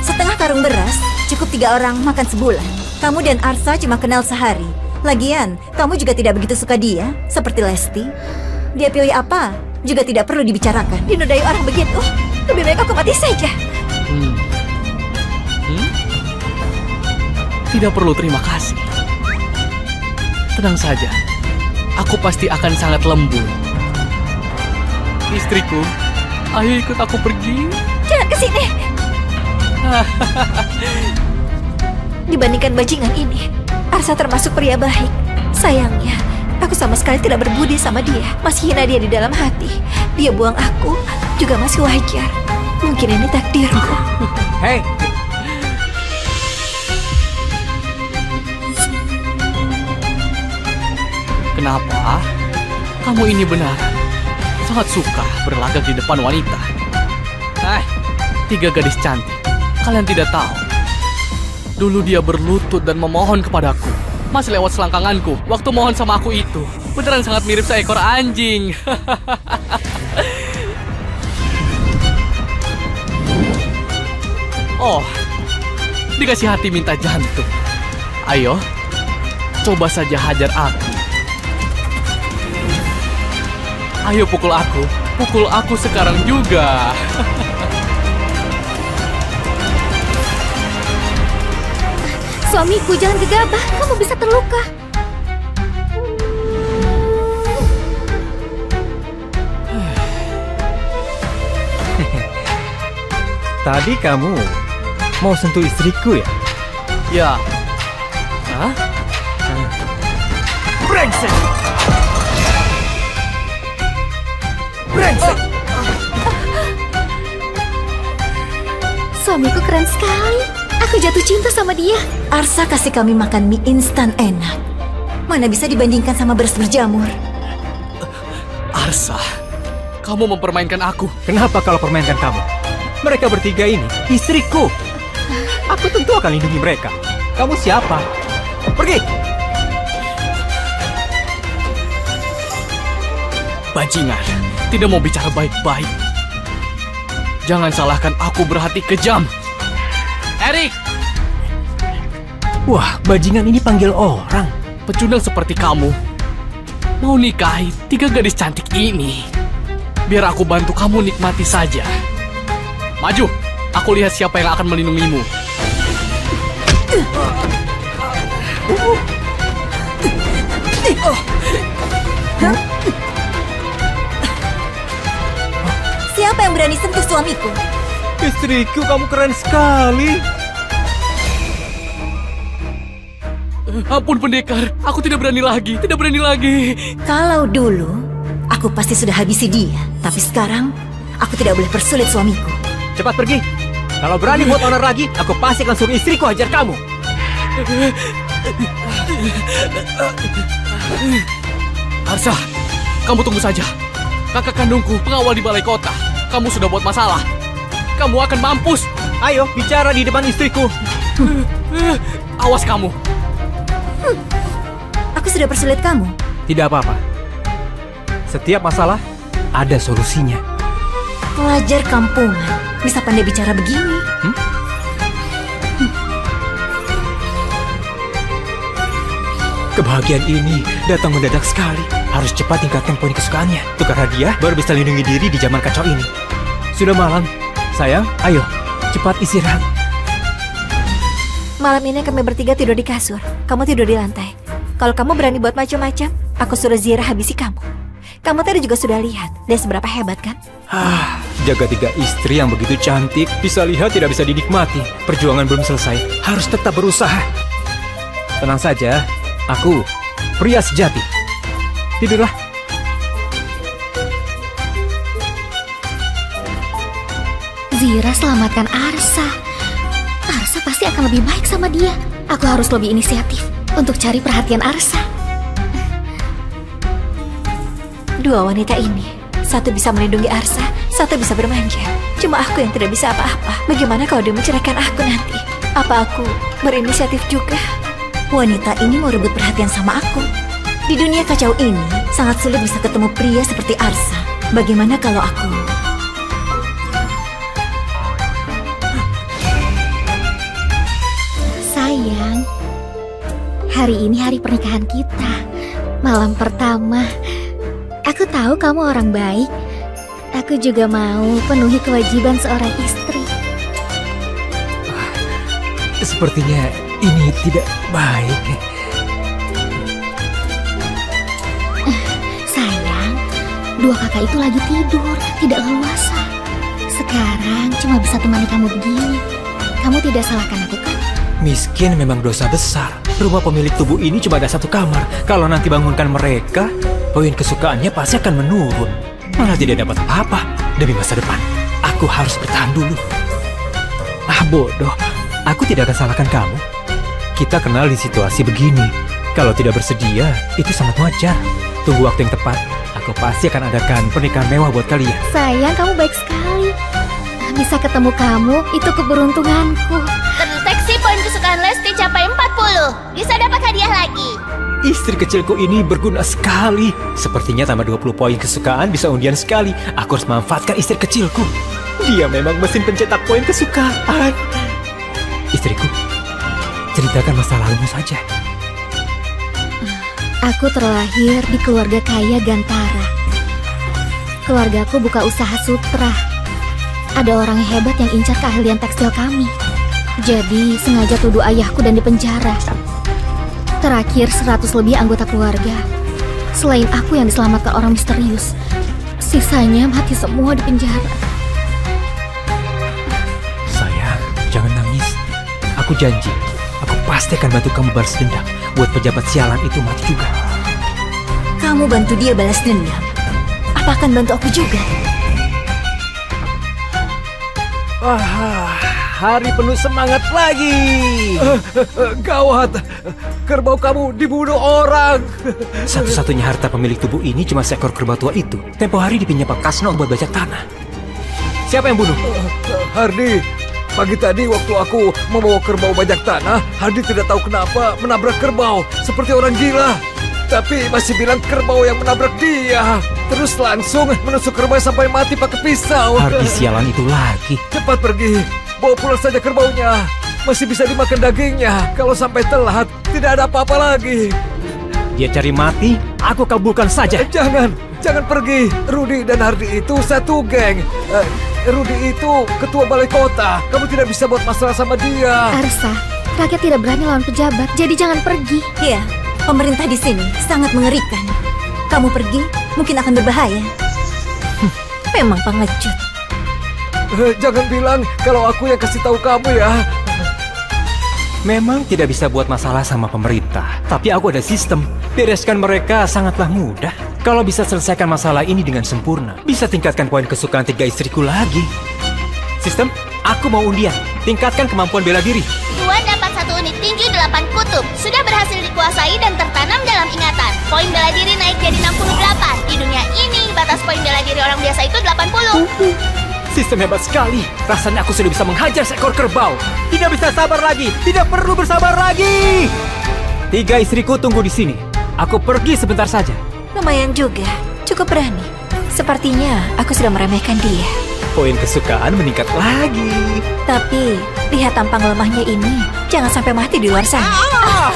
Setengah karung beras cukup 3 orang makan sebulan. Kamu dan Arsa cuma kenal sehari. Lagian, kamu juga tidak begitu suka dia, seperti Lesti. Dia pilih apa? juga tidak perlu dibicarakan. Dinodai orang begitu, lebih baik aku mati saja. Tidak perlu terima kasih. Tenang saja, aku pasti akan sangat lembut. Istriku, ayo ikut aku pergi. Jangan ke sini. Dibandingkan bajingan ini, Arsa termasuk pria baik. Sayangnya, aku sama sekali tidak berbudi sama dia. Masih hina dia di dalam hati. Dia buang aku juga masih wajar. Mungkin ini takdirku. Hei, Kenapa? Kamu ini benar sangat suka berlagak di depan wanita. 3 gadis cantik. Kalian tidak tahu. Dulu dia berlutut dan memohon kepadaku. Masih lewat selangkanganku. Waktu mohon sama aku itu beneran sangat mirip seekor anjing. Oh, dikasih hati minta jantung. Ayo, coba saja hajar aku. Ayo pukul aku sekarang juga. Suamiku, jangan gegabah, kamu bisa terluka. tadi kamu mau sentuh istriku ya? Ya. Hah? Brengsek! Brengsek! Suamiku keren sekali. Aku jatuh cinta sama dia. Arsa kasih kami makan mie instan enak. Mana bisa dibandingkan sama beras berjamur. Arsa, kamu mempermainkan aku. Kenapa kalau permainkan kamu? Mereka bertiga ini istriku. Aku tentu akan lindungi mereka. Kamu siapa? Pergi! Bajingan, tidak mau bicara baik-baik. Jangan salahkan aku berhati kejam. Erik! Wah, bajingan ini panggil orang. Pecundang seperti kamu mau nikahi 3 gadis cantik ini. Biar aku bantu kamu nikmati saja. Maju, aku lihat siapa yang akan melindungimu. Siapa yang berani sentuh suamiku? Istriku, kamu keren sekali. Ampun pendekar, aku tidak berani lagi, tidak berani lagi. Kalau dulu, aku pasti sudah habisi dia. Tapi sekarang, aku tidak boleh persulit suamiku. Cepat pergi. Kalau berani buat onar lagi, aku pasti akan suruh istriku hajar kamu. Arsa, kamu tunggu saja. Kakak kandungku pengawal di balai kota. Kamu sudah buat masalah. Kamu akan mampus. Ayo, bicara di depan istriku. Awas kamu. Aku sudah persulit kamu. Tidak apa-apa. Setiap masalah ada solusinya. Pelajar kampungan bisa pandai bicara begini. Kebahagiaan ini datang mendadak sekali. Harus cepat tingkatkan poin kesukaannya. Tukar hadiah baru bisa lindungi diri di zaman kacau ini. Sudah malam. Sayang, ayo cepat istirahat. Malam ini kami bertiga tidur di kasur. Kamu tidur di lantai. Kalau kamu berani buat macam-macam, aku suruh Zira habisi kamu. Kamu tadi juga sudah lihat dia seberapa hebat kan? Jaga 3 istri yang begitu cantik, bisa lihat tidak bisa dinikmati. Perjuangan belum selesai, harus tetap berusaha. Tenang saja, aku pria sejati. Tidurlah. Zira, selamatkan Arsa. Arsa pasti akan lebih baik sama dia. Aku harus lebih inisiatif untuk cari perhatian Arsa. Dua wanita ini, satu bisa melindungi Arsa, satu bisa bermanja. Cuma aku yang tidak bisa apa-apa. Bagaimana kalau dia menceraikan aku nanti? Apa aku berinisiatif juga? Wanita ini mau rebut perhatian sama aku. Di dunia kacau ini, sangat sulit bisa ketemu pria seperti Arsa. Bagaimana kalau aku... Sayang, hari ini hari pernikahan kita. Malam pertama. Aku tahu kamu orang baik. Aku juga mau penuhi kewajiban seorang istri. Sepertinya ini tidak baik. Sayang, dua kakak itu lagi tidur, tidak leluasa. Sekarang cuma bisa temani kamu begini. Kamu tidak salahkan aku kan? Miskin memang dosa besar. Rumah pemilik tubuh ini cuma ada satu kamar. Kalau nanti bangunkan mereka, poin kesukaannya pasti akan menurun. Malah tidak dapat apa-apa. Demi masa depan, aku harus bertahan dulu. Ah, bodoh. Aku tidak akan salahkan kamu. Kita kenal di situasi begini. Kalau tidak bersedia, itu sangat wajar. Tunggu waktu yang tepat. Aku pasti akan adakan pernikahan mewah buat kalian. Sayang, kamu baik sekali. Bisa ketemu kamu, itu keberuntunganku. Terdeteksi poin kesukaan Lesti capai 40. Bisa dapat hadiah lagi. Istri kecilku ini berguna sekali. Sepertinya tambah 20 poin kesukaan bisa undian sekali. Aku harus memanfaatkan istri kecilku. Dia memang mesin pencetak poin kesukaan. Istriku, ceritakan masa lalumu saja. Aku terlahir di keluarga kaya Gantara. Keluargaku buka usaha sutra. Ada orang hebat yang incar keahlian tekstil kami. Jadi sengaja tuduh ayahku dan dipenjara. Terakhir 100 lebih anggota keluarga. Selain aku yang diselamatkan orang misterius, sisanya mati semua di penjara. Sayang, jangan nangis. Aku janji, aku pasti akan bantu kamu balas dendam. Buat pejabat sialan itu mati juga. Kamu bantu dia balas dendam. Apa akan bantu aku juga? Wah, hari penuh semangat lagi. Gawat, kerbau kamu dibunuh orang. Satu-satunya harta pemilik tubuh ini cuma seekor kerbau tua itu. Tempo hari dipinjam Pak Kasno buat bajak tanah. Siapa yang bunuh? Hardi, pagi tadi waktu aku membawa kerbau bajak tanah, Hardi tidak tahu kenapa menabrak kerbau seperti orang gila. Tapi masih bilang kerbau yang menabrak dia. Terus langsung menusuk kerbau sampai mati pakai pisau. Hardi sialan itu lagi. Cepat pergi, bawa pulang saja kerbaunya. Masih bisa dimakan dagingnya. Kalau sampai telat, tidak ada apa-apa lagi. Dia cari mati, aku kabulkan saja. Jangan pergi. Rudi dan Hardi itu satu geng. Rudi itu ketua balai kota. Kamu tidak bisa buat masalah sama dia. Arsa, rakyat tidak berani lawan pejabat, jadi jangan pergi. Iya, pemerintah di sini sangat mengerikan. Kamu pergi, mungkin akan berbahaya. Memang pengecut. Jangan bilang kalau aku yang kasih tahu kamu ya. Memang tidak bisa buat masalah sama pemerintah, tapi aku ada sistem. Bereskan mereka sangatlah mudah. Kalau bisa selesaikan masalah ini dengan sempurna, bisa tingkatkan poin kesukaan 3 istriku lagi. Sistem, aku mau undian. Tingkatkan kemampuan bela diri. Tuan dapat 1 unit tinju 8 kutub. Sudah berhasil dikuasai dan tertanam dalam ingatan. Poin bela diri naik jadi 68. Di dunia ini, batas poin bela diri orang biasa itu 80. Sistem hebat sekali. Rasanya aku sudah bisa menghajar seekor kerbau. Tidak bisa sabar lagi. Tidak perlu bersabar lagi. 3 istriku tunggu di sini. Aku pergi sebentar saja. Lumayan juga, cukup berani. Sepertinya aku sudah meremehkan dia. Poin kesukaan meningkat lagi. Tapi, lihat tampang lemahnya ini. Jangan sampai mati di luar sana.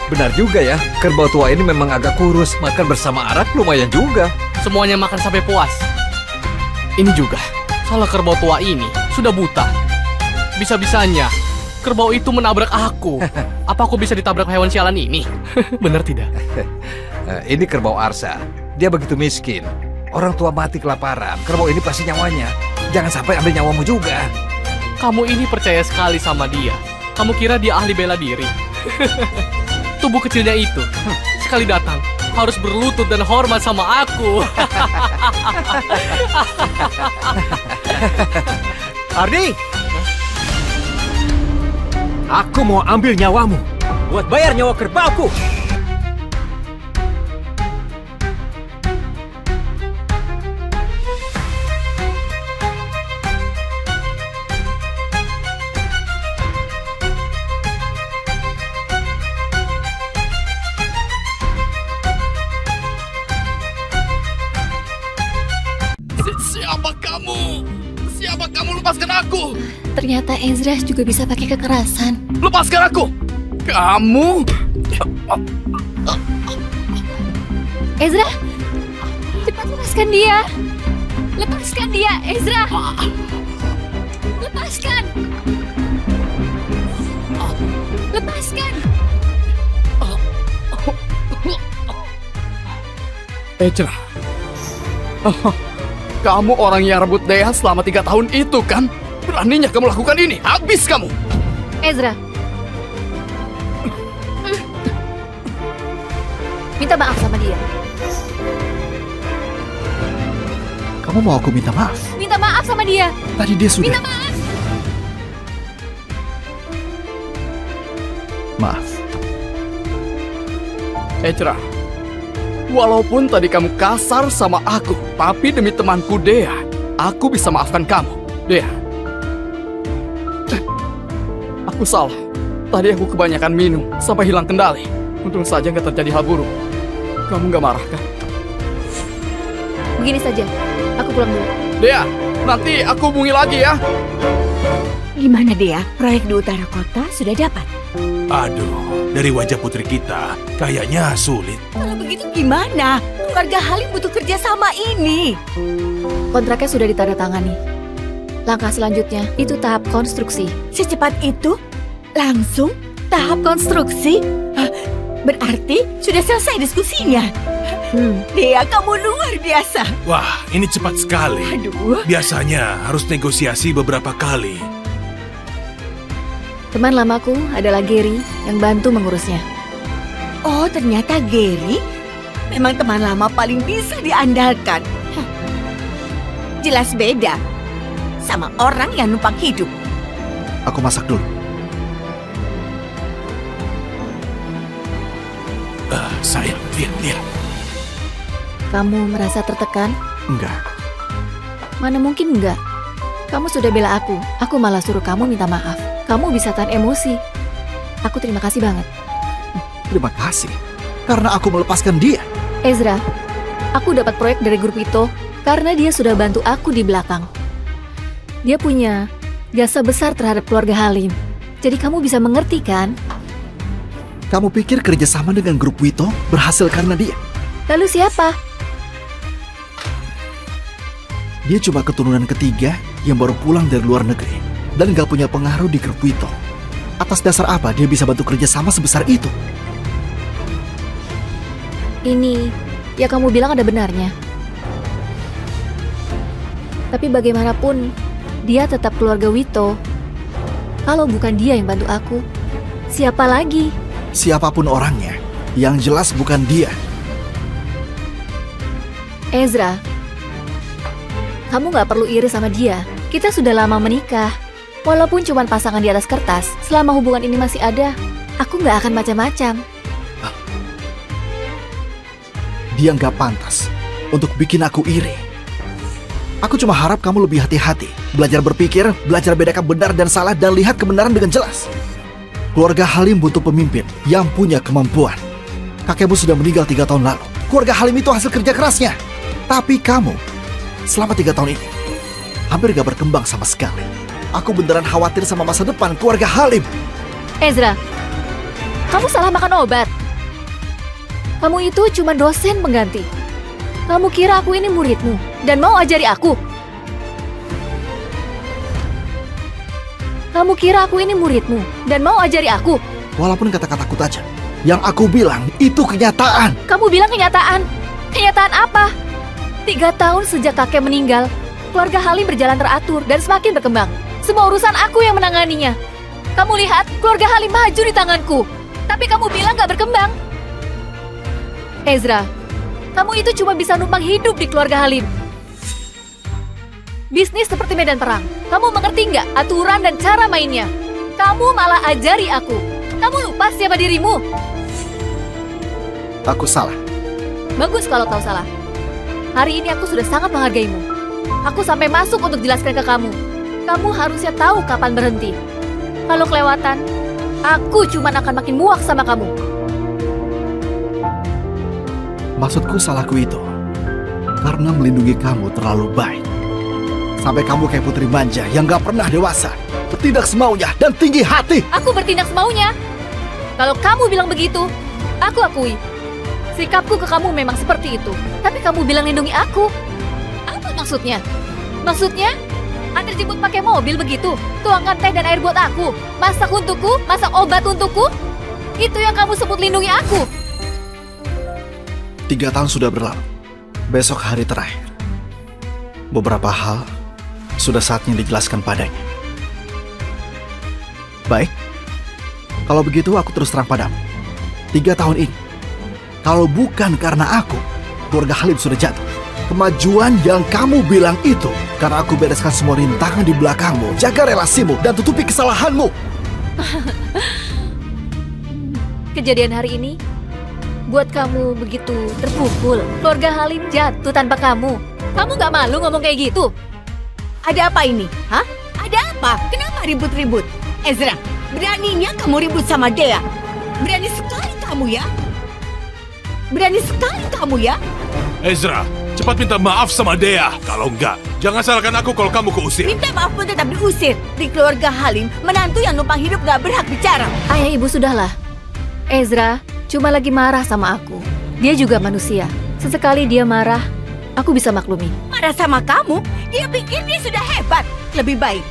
Benar juga ya, kerbau tua ini memang agak kurus. Makan bersama arak lumayan juga. Semuanya makan sampai puas. Ini juga, salah kerbau tua ini sudah buta. Bisa-bisanya, kerbau itu menabrak aku. Apa aku bisa ditabrak hewan sialan ini? Benar tidak? Ini kerbau Arsa. Dia begitu miskin. Orang tua mati kelaparan. Kerbau ini pasti nyawanya. Jangan sampai ambil nyawamu juga. Kamu ini percaya sekali sama dia. Kamu kira dia ahli bela diri? Tubuh kecilnya itu, sekali datang, harus berlutut dan hormat sama aku. Hardi! Aku mau ambil nyawamu buat bayar nyawa kerbauku. Siapa kamu? Siapa kamu? Lepaskan aku! Ternyata Ezra juga bisa pakai kekerasan. Lepaskan aku! Kamu? Ezra, cepat Lepaskan dia! Lepaskan dia, Ezra! Lepaskan! Lepaskan! Ezra. Kamu orang yang rebut Dea selama 3 tahun itu kan? Beraninya kamu lakukan ini. Habis kamu. Ezra. Minta maaf sama dia. Kamu mau aku minta maaf? Minta maaf sama dia. Tadi dia sudah... Minta maaf. Maaf. Ezra. Walaupun tadi kamu kasar sama aku, tapi demi temanku Dea, aku bisa maafkan kamu. Dea. Aku salah. Tadi aku kebanyakan minum sampai hilang kendali. Untung saja nggak terjadi hal buruk. Kamu nggak marah kan? Begini saja. Aku pulang dulu. Dea, nanti aku hubungi lagi ya. Gimana Dea? Proyek di utara kota sudah dapat. Aduh, dari wajah putri kita, kayaknya sulit. Kalau begitu gimana? Keluarga Halim butuh kerja sama ini. Kontraknya sudah ditandatangani. Langkah selanjutnya itu tahap konstruksi. Secepat itu? Langsung? Tahap konstruksi? Hah, berarti sudah selesai diskusinya. Dea, kamu luar biasa. Wah, ini cepat sekali. Aduh. Biasanya harus negosiasi beberapa kali. Teman lamaku adalah Gary yang bantu mengurusnya. Oh, ternyata Gary memang teman lama paling bisa diandalkan. Hah. Jelas beda sama orang yang numpang hidup. Aku masak dulu. Sayang, lihat. Kamu merasa tertekan? Enggak. Mana mungkin enggak? Kamu sudah bela aku malah suruh kamu minta maaf. Kamu bisa tahan emosi. Aku terima kasih banget. Terima kasih. Karena aku melepaskan dia. Ezra, aku dapat proyek dari grup itu karena dia sudah bantu aku di belakang. Dia punya jasa besar terhadap keluarga Halim. Jadi kamu bisa mengerti kan? Kamu pikir kerjasama dengan grup Wito berhasil karena dia? Lalu siapa? Dia cuma keturunan ketiga yang baru pulang dari luar negeri dan gak punya pengaruh di grup Wito. Atas dasar apa dia bisa bantu kerjasama sebesar itu? Ini, ya kamu bilang ada benarnya. Tapi bagaimanapun, dia tetap keluarga Wito. Kalau bukan dia yang bantu aku, siapa lagi? Siapapun orangnya, yang jelas bukan dia. Ezra, kamu gak perlu iri sama dia. Kita sudah lama menikah. Walaupun cuma pasangan di atas kertas, selama hubungan ini masih ada, aku gak akan macam-macam. Dia nggak pantas untuk bikin aku iri. Aku cuma harap kamu lebih hati-hati. Belajar berpikir, belajar bedakan benar dan salah, dan lihat kebenaran dengan jelas. Keluarga Halim butuh pemimpin yang punya kemampuan. Kakekmu sudah meninggal 3 tahun lalu. Keluarga Halim itu hasil kerja kerasnya. Tapi kamu, selama 3 tahun ini, hampir gak berkembang sama sekali. Aku beneran khawatir sama masa depan keluarga Halim. Ezra, kamu salah makan obat. Kamu itu cuma dosen pengganti. Kamu kira aku ini muridmu dan mau ajari aku? Kamu kira aku ini muridmu dan mau ajari aku? Walaupun kata-kataku tajam, yang aku bilang itu kenyataan. Kamu bilang kenyataan? Kenyataan apa? 3 tahun sejak kakek meninggal, keluarga Halim berjalan teratur dan semakin berkembang. Semua urusan aku yang menanganinya. Kamu lihat, keluarga Halim maju di tanganku. Tapi kamu bilang gak berkembang. Ezra, kamu itu cuma bisa numpang hidup di keluarga Halim. Bisnis seperti medan perang. Kamu mengerti nggak aturan dan cara mainnya? Kamu malah ajari aku. Kamu lupa siapa dirimu. Aku salah. Bagus kalau tahu salah. Hari ini aku sudah sangat menghargaimu. Aku sampai masuk untuk jelaskan ke kamu. Kamu harusnya tahu kapan berhenti. Kalau kelewatan, aku cuma akan makin muak sama kamu. Maksudku salahku itu karena melindungi kamu terlalu baik. Sampai kamu kayak putri manja yang gak pernah dewasa, bertindak semaunya dan tinggi hati. Aku bertindak semaunya. Kalau kamu bilang begitu, aku akui. Sikapku ke kamu memang seperti itu. tapi kamu bilang lindungi aku. Apa maksudnya? Maksudnya? Antar jemput pakai mobil begitu? Tuangkan teh dan air buat aku? Masak untukku? Masak obat untukku? Itu yang kamu sebut lindungi aku? 3 tahun sudah berlalu. Besok hari terakhir. Beberapa hal sudah saatnya dijelaskan padanya. Baik. Kalau begitu aku terus terang padamu. 3 tahun ini, kalau bukan karena aku, keluarga Halim sudah jatuh. Kemajuan yang kamu bilang itu karena aku bereskan semua rintangan di belakangmu, jaga relasimu, dan tutupi kesalahanmu. Kejadian hari ini buat kamu begitu terpukul. Keluarga Halim jatuh tanpa kamu. Kamu gak malu ngomong kayak gitu? Ada apa ini? Hah? Ada apa? Kenapa ribut-ribut? Ezra, beraninya kamu ribut sama Dea. Berani sekali kamu ya. Berani sekali kamu ya. Ezra, cepat minta maaf sama Dea. Kalau enggak, jangan salahkan aku kalau kamu keusir. Minta maaf pun tetap diusir. Di keluarga Halim, menantu yang numpang hidup gak berhak bicara. Ayah ibu sudahlah. Ezra cuma lagi marah sama aku. Dia juga manusia. Sesekali dia marah, aku bisa maklumi. Marah sama kamu? Dia pikir dia sudah hebat. Lebih baik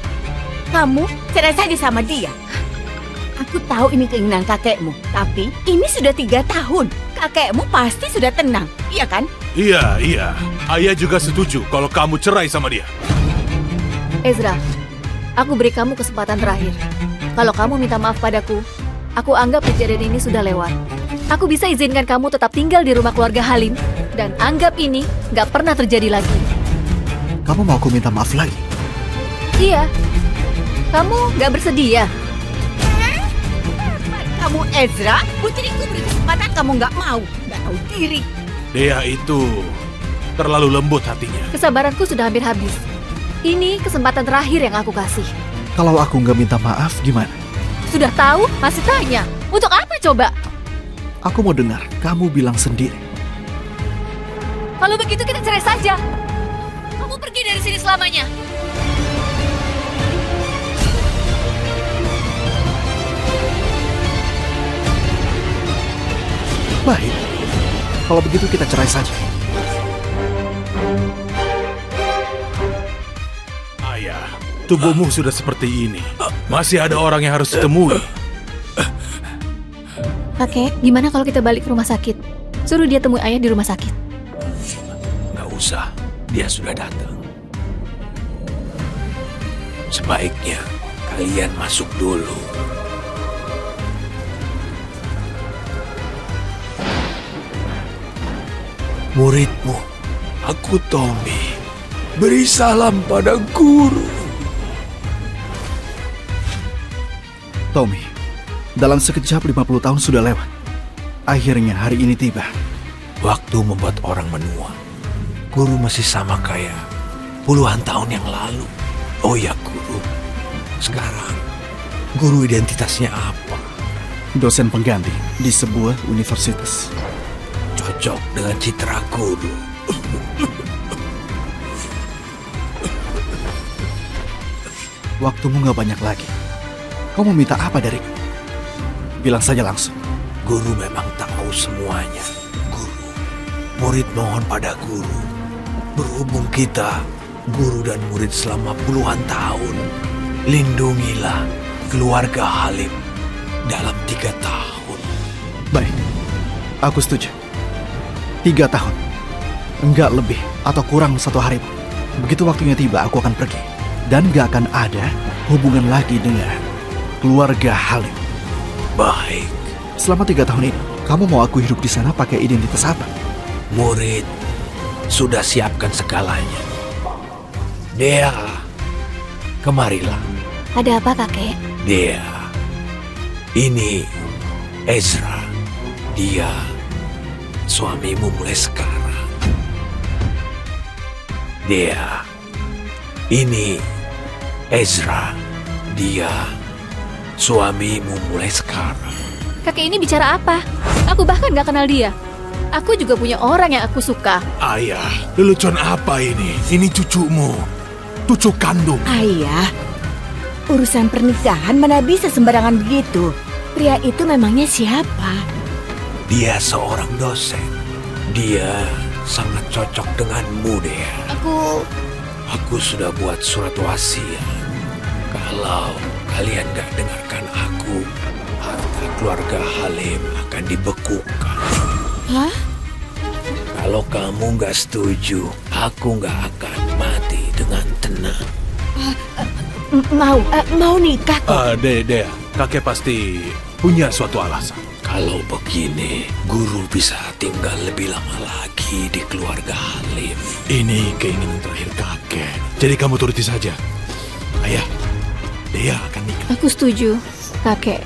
kamu cerai saja sama dia. Aku tahu ini keinginan kakekmu, tapi ini sudah 3 tahun. Kakekmu pasti sudah tenang, iya kan? Iya. Ayah juga setuju kalau kamu cerai sama dia. Ezra, aku beri kamu kesempatan terakhir. Kalau kamu minta maaf padaku, aku anggap kejadian ini sudah lewat. Aku bisa izinkan kamu tetap tinggal di rumah keluarga Halim, dan anggap ini gak pernah terjadi lagi. Kamu mau aku minta maaf lagi? Iya. Kamu gak bersedia? Kamu Ezra, putriku beri kesempatan kamu nggak mau, nggak tahu diri. Dea itu terlalu lembut hatinya. Kesabaranku sudah hampir habis. Ini kesempatan terakhir yang aku kasih. Kalau aku nggak minta maaf, gimana? Sudah tahu, masih tanya. Untuk apa coba? Aku mau dengar kamu bilang sendiri. Kalau begitu kita cerai saja. Kamu pergi dari sini selamanya. Baik, kalau begitu kita cerai saja. Ayah, tubuhmu sudah seperti ini. Masih ada orang yang harus ditemui. Kakek, gimana kalau kita balik ke rumah sakit? Suruh dia temui ayah di rumah sakit. Nggak usah, dia sudah datang. Sebaiknya kalian masuk dulu. Muridmu, aku Tommy. Beri salam pada guru. Tommy, dalam sekejap 50 tahun sudah lewat. Akhirnya hari ini tiba. Waktu membuat orang menua. Guru masih sama kayak puluhan tahun yang lalu. Oh ya guru, sekarang guru identitasnya apa? Dosen pengganti di sebuah universitas. Cocok dengan citra guru. Waktumu gak banyak lagi. Kau mau minta apa dariku? Bilang saja langsung. Guru memang tahu semuanya. Guru, murid mohon pada guru. Berhubung kita, guru dan murid selama puluhan tahun, lindungilah keluarga Halim dalam 3 tahun. Baik, aku setuju. 3 tahun. Enggak lebih atau kurang 1 hari pun. Begitu waktunya tiba, aku akan pergi. Dan gak akan ada hubungan lagi dengan keluarga Halim. Baik. Selama 3 tahun ini, kamu mau aku hidup di sana pakai identitas apa? Murid sudah siapkan segalanya. Dea, kemarilah. Ada apa, kakek? Dea, ini Ezra. Dia suamimu mulai sekarang. Dea, ini Ezra. Dia suamimu mulai sekarang. Kakek ini bicara apa? Aku bahkan gak kenal dia. Aku juga punya orang yang aku suka. Ayah, lelucon apa ini? Ini cucumu. Cucu kandung. Ayah, urusan pernikahan mana bisa sembarangan begitu. Pria itu memangnya siapa? Dia seorang dosen. Dia sangat cocok denganmu, Dea. Aku sudah buat surat wasiat. Kalau kalian gak dengarkan aku, harta keluarga Halim akan dibekukan. Hah? Kalau kamu gak setuju, aku gak akan mati dengan tenang. Mau nikah kok. Dea, kakek pasti punya suatu alasan. Kalau begini, guru bisa tinggal lebih lama lagi di keluarga Halim. Ini keinginan terakhir kakek. Jadi kamu turuti saja. Ayah, Dea akan nikah. Aku setuju, kakek.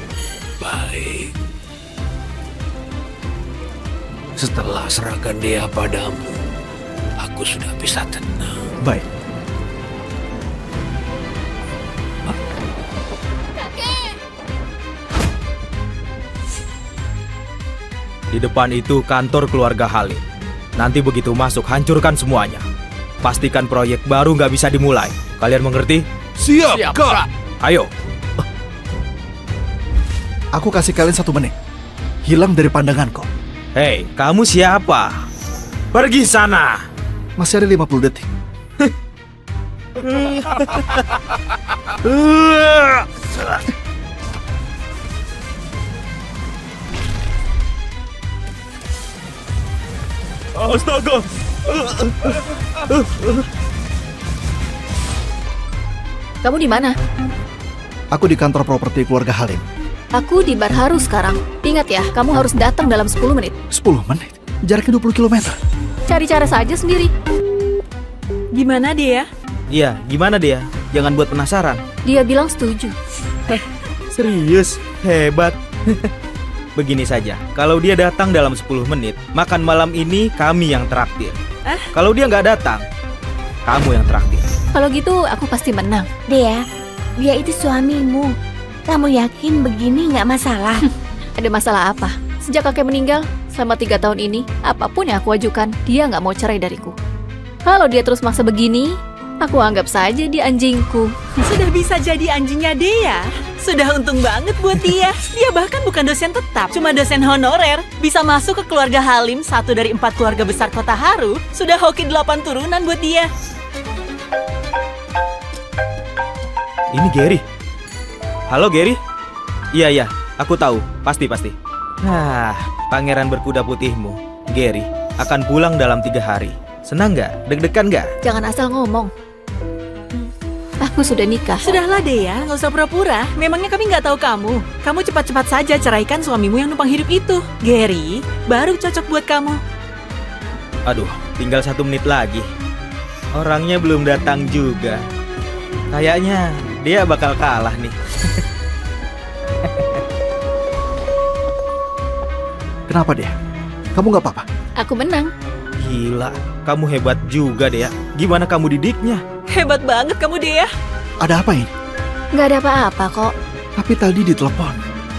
Baik. Setelah serahkan Dea padamu, aku sudah bisa tenang. Baik. Di depan itu kantor keluarga Halim. Nanti begitu masuk, hancurkan semuanya. Pastikan proyek baru nggak bisa dimulai. Kalian mengerti? Siap, Kak. Ayo. Aku kasih kalian 1 menit. Hilang dari pandanganku. Hei, kamu siapa? Pergi sana. Masih ada 50 detik. Astaga. Kamu di mana? Aku di kantor properti keluarga Halim. Aku di Bar Haru sekarang. Ingat ya, kamu harus datang dalam 10 menit. 10 menit? Jaraknya 20 km. Cari cara saja sendiri. Gimana dia? Iya, gimana dia? Jangan buat penasaran. Dia bilang setuju. Serius? Hebat. Begini saja, kalau dia datang dalam 10 menit, makan malam ini kami yang traktir. Kalau dia nggak datang, kamu yang traktir. Kalau gitu, aku pasti menang. Dea, dia itu suamimu. Kamu yakin begini nggak masalah? Ada masalah apa? Sejak kakek meninggal, selama 3 tahun ini, apapun yang aku ajukan, dia nggak mau cerai dariku. Kalau dia terus maksa begini, aku anggap saja dia anjingku. Sudah bisa jadi anjingnya Dea. Sudah untung banget buat dia. Dia bahkan bukan dosen tetap, cuma dosen honorer. Bisa masuk ke keluarga Halim, 1 dari 4 keluarga besar Kota Haru. Sudah hoki 8 turunan buat dia. Ini Gary. Halo Gary? Iya, aku tahu. Pasti. Nah, pangeran berkuda putihmu, Gary, akan pulang dalam 3 hari. Senang nggak? Deg-degan nggak? Jangan asal ngomong. Aku sudah nikah. Sudahlah Dea, nggak usah pura-pura. Memangnya kami nggak tahu kamu. Kamu cepat-cepat saja ceraikan suamimu yang numpang hidup itu. Gary, baru cocok buat kamu. Aduh, tinggal 1 menit lagi. Orangnya belum datang juga. Kayaknya dia bakal kalah nih. Kenapa dia? Kamu nggak apa-apa? Aku menang. Gila, kamu hebat juga Dea. Gimana kamu didiknya? Hebat banget kamu Dea. Ada apa ini? Nggak ada apa-apa kok. Tapi tadi di telepon,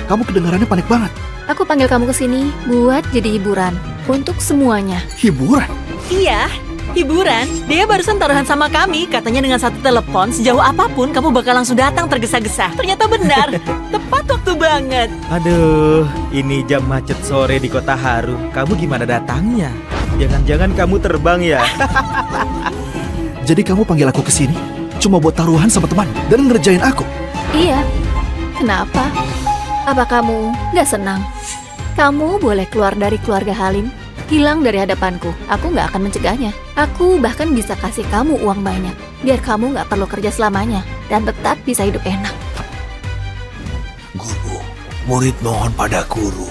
kamu kedengarannya panik banget. Aku panggil kamu ke sini buat jadi hiburan untuk semuanya. Hiburan? Iya, hiburan. Dia barusan taruhan sama kami. Katanya dengan 1 telepon, sejauh apapun kamu bakal langsung datang tergesa-gesa. Ternyata benar. Tepat waktu banget. Aduh, ini jam macet sore di Kota Haru. Kamu gimana datangnya? Jangan-jangan kamu terbang ya? Jadi kamu panggil aku ke sini cuma buat taruhan sama teman dan ngerjain aku? Iya. Kenapa? Apa kamu nggak senang? Kamu boleh keluar dari keluarga Halim, hilang dari hadapanku. Aku nggak akan mencegahnya. Aku bahkan bisa kasih kamu uang banyak, biar kamu nggak perlu kerja selamanya dan tetap bisa hidup enak. Guru, murid mohon pada guru.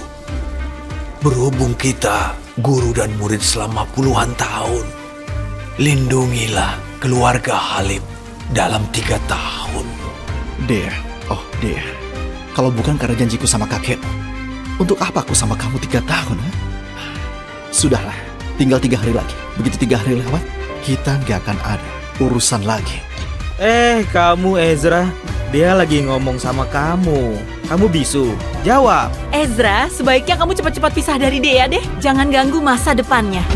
Berhubung kita guru dan murid selama puluhan tahun, lindungilah keluarga Halim dalam 3 tahun. Dea, kalau bukan karena janjiku sama kakekmu, untuk apa aku sama kamu 3 tahun? Sudahlah, tinggal 3 hari lagi. Begitu 3 hari lewat, kita nggak akan ada urusan lagi. Kamu Ezra, dia lagi ngomong sama kamu. Kamu bisu, jawab. Ezra, sebaiknya kamu cepat-cepat pisah dari Dea deh. Jangan ganggu masa depannya.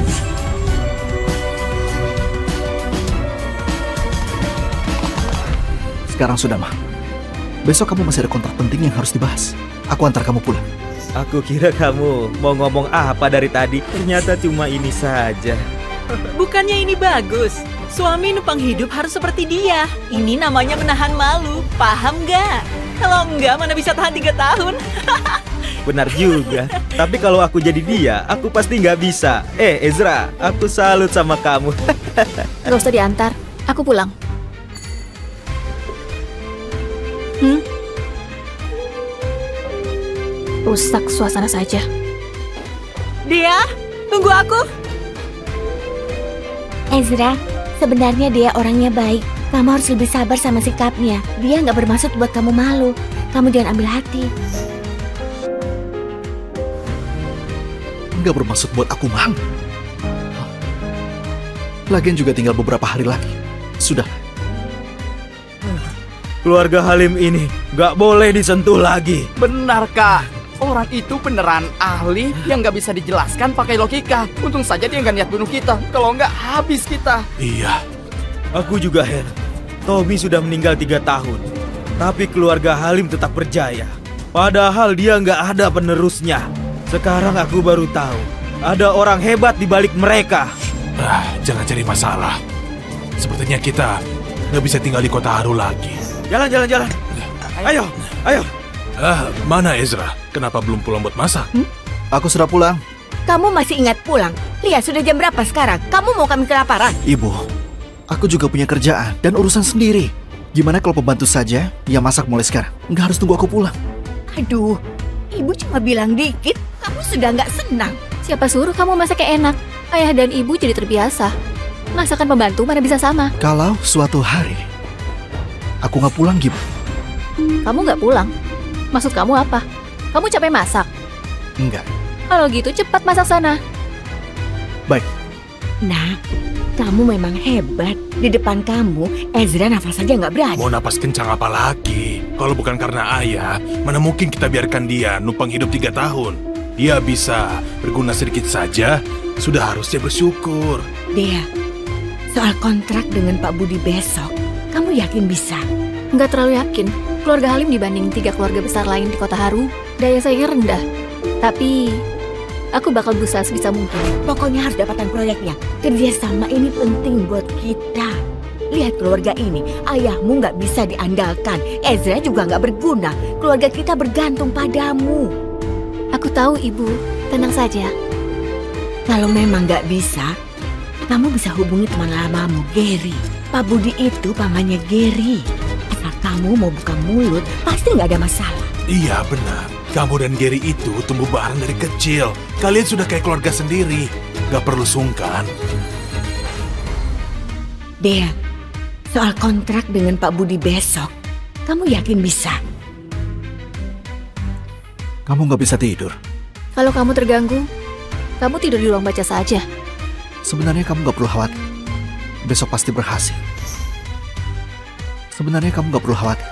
Sekarang sudah mah. Besok kamu masih ada kontrak penting yang harus dibahas. Aku antar kamu pulang. Aku kira kamu mau ngomong apa dari tadi. Ternyata cuma ini saja. Bukannya ini bagus? Suami numpang hidup harus seperti dia. Ini namanya menahan malu, paham nggak? Kalau enggak, mana bisa tahan 3 tahun? Benar juga. Tapi kalau aku jadi dia, aku pasti nggak bisa. Ezra, aku salut sama kamu. Gak usah diantar, aku pulang. Rusak suasana saja. Dia, tunggu aku. Ezra, sebenarnya dia orangnya baik. Kamu harus lebih sabar sama sikapnya. Dia nggak bermaksud buat kamu malu. Kamu jangan ambil hati. Nggak bermaksud buat aku malu. Lagian juga tinggal beberapa hari lagi. Sudah, Keluarga Halim ini nggak boleh disentuh lagi. Benar, Kak. Orang itu beneran ahli yang nggak bisa dijelaskan pakai logika. Untung saja dia nggak niat bunuh kita. Kalau nggak, habis kita. Iya, Aku juga heran. Tommy sudah meninggal 3 tahun. Tapi keluarga Halim tetap berjaya. Padahal dia nggak ada penerusnya. Sekarang aku baru tahu. Ada orang hebat di balik mereka. jangan cari masalah. Sepertinya kita nggak bisa tinggal di kota Haru lagi. Jalan. Ayo. Mana Ezra? Kenapa belum pulang buat masak? aku sudah pulang. Kamu masih ingat pulang? Lihat, sudah jam berapa sekarang? Kamu mau kami kelaparan? Ibu, aku juga punya kerjaan dan urusan sendiri. Gimana kalau pembantu saja yang masak mulai sekarang? Nggak harus tunggu aku pulang. Aduh, ibu cuma bilang dikit. Kamu sudah nggak senang. Siapa suruh kamu masak yang enak? Ayah dan ibu jadi terbiasa. Masakan pembantu mana bisa sama? Kalau suatu hari aku nggak pulang gimana? Kamu nggak pulang? Maksud kamu apa? Kamu capek masak? Enggak. Kalau gitu cepat masak sana. Baik, Nah, kamu memang hebat. Di depan kamu, Ezra nafas saja nggak berani. Mau napas kencang apa lagi? Kalau bukan karena ayah, mana mungkin kita biarkan dia numpang hidup 3 tahun? Dia bisa berguna sedikit saja, sudah harusnya bersyukur. Dea, soal kontrak dengan Pak Budi besok, kamu yakin bisa? Nggak terlalu yakin. Keluarga Halim dibanding 3 keluarga besar lain di kota Haru, daya saingnya rendah. Tapi, aku bakal berusaha sebisa mungkin. Pokoknya harus dapatkan proyeknya. Kerjasama ini penting buat kita. Lihat keluarga ini, ayahmu nggak bisa diandalkan. Ezra juga nggak berguna. Keluarga kita bergantung padamu. Aku tahu, Ibu. Tenang saja. Kalau memang nggak bisa, kamu bisa hubungi teman lamamu, Gary. Pak Budi itu pamannya Gary. Asal kamu mau buka mulut, pasti nggak ada masalah. Iya benar, kamu dan Gary itu tumbuh bareng dari kecil. Kalian sudah kayak keluarga sendiri, gak perlu sungkan. Dea, soal kontrak dengan Pak Budi besok, kamu yakin bisa? kamu nggak bisa tidur. Kalau kamu terganggu, kamu tidur di ruang baca saja. Sebenarnya kamu nggak perlu khawatir. Besok pasti berhasil. Sebenarnya kamu nggak perlu khawatir.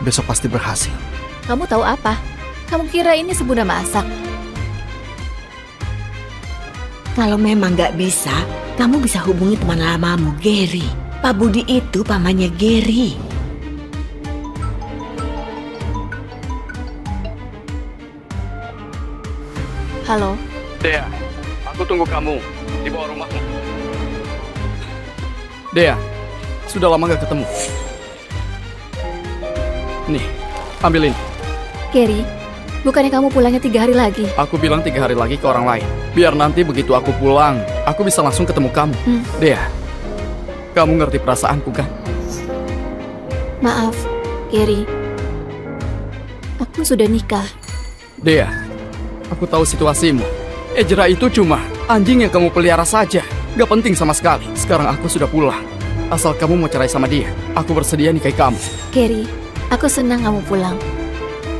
Besok pasti berhasil. Kamu tahu apa? Kamu kira ini sebunda masak? Kalau memang nggak bisa, kamu bisa hubungi teman lamamu, Gary. Pak Budi itu pamannya Gary. Halo? Dea, aku tunggu kamu di bawah rumahmu. Dea, sudah lama gak ketemu. Nih, ambil ini. Gary, bukannya kamu pulangnya 3 hari lagi? Aku bilang 3 hari lagi ke orang lain. Biar nanti begitu aku pulang, aku bisa langsung ketemu kamu. Dea, kamu ngerti perasaanku kan? Maaf, Gary. Aku sudah nikah. Dea, aku tahu situasimu. Ezra itu cuma anjing yang kamu pelihara saja. Gak penting sama sekali. Sekarang aku sudah pulang. Asal kamu mau cerai sama dia, aku bersedia nikahi kamu. Gary, aku senang kamu pulang.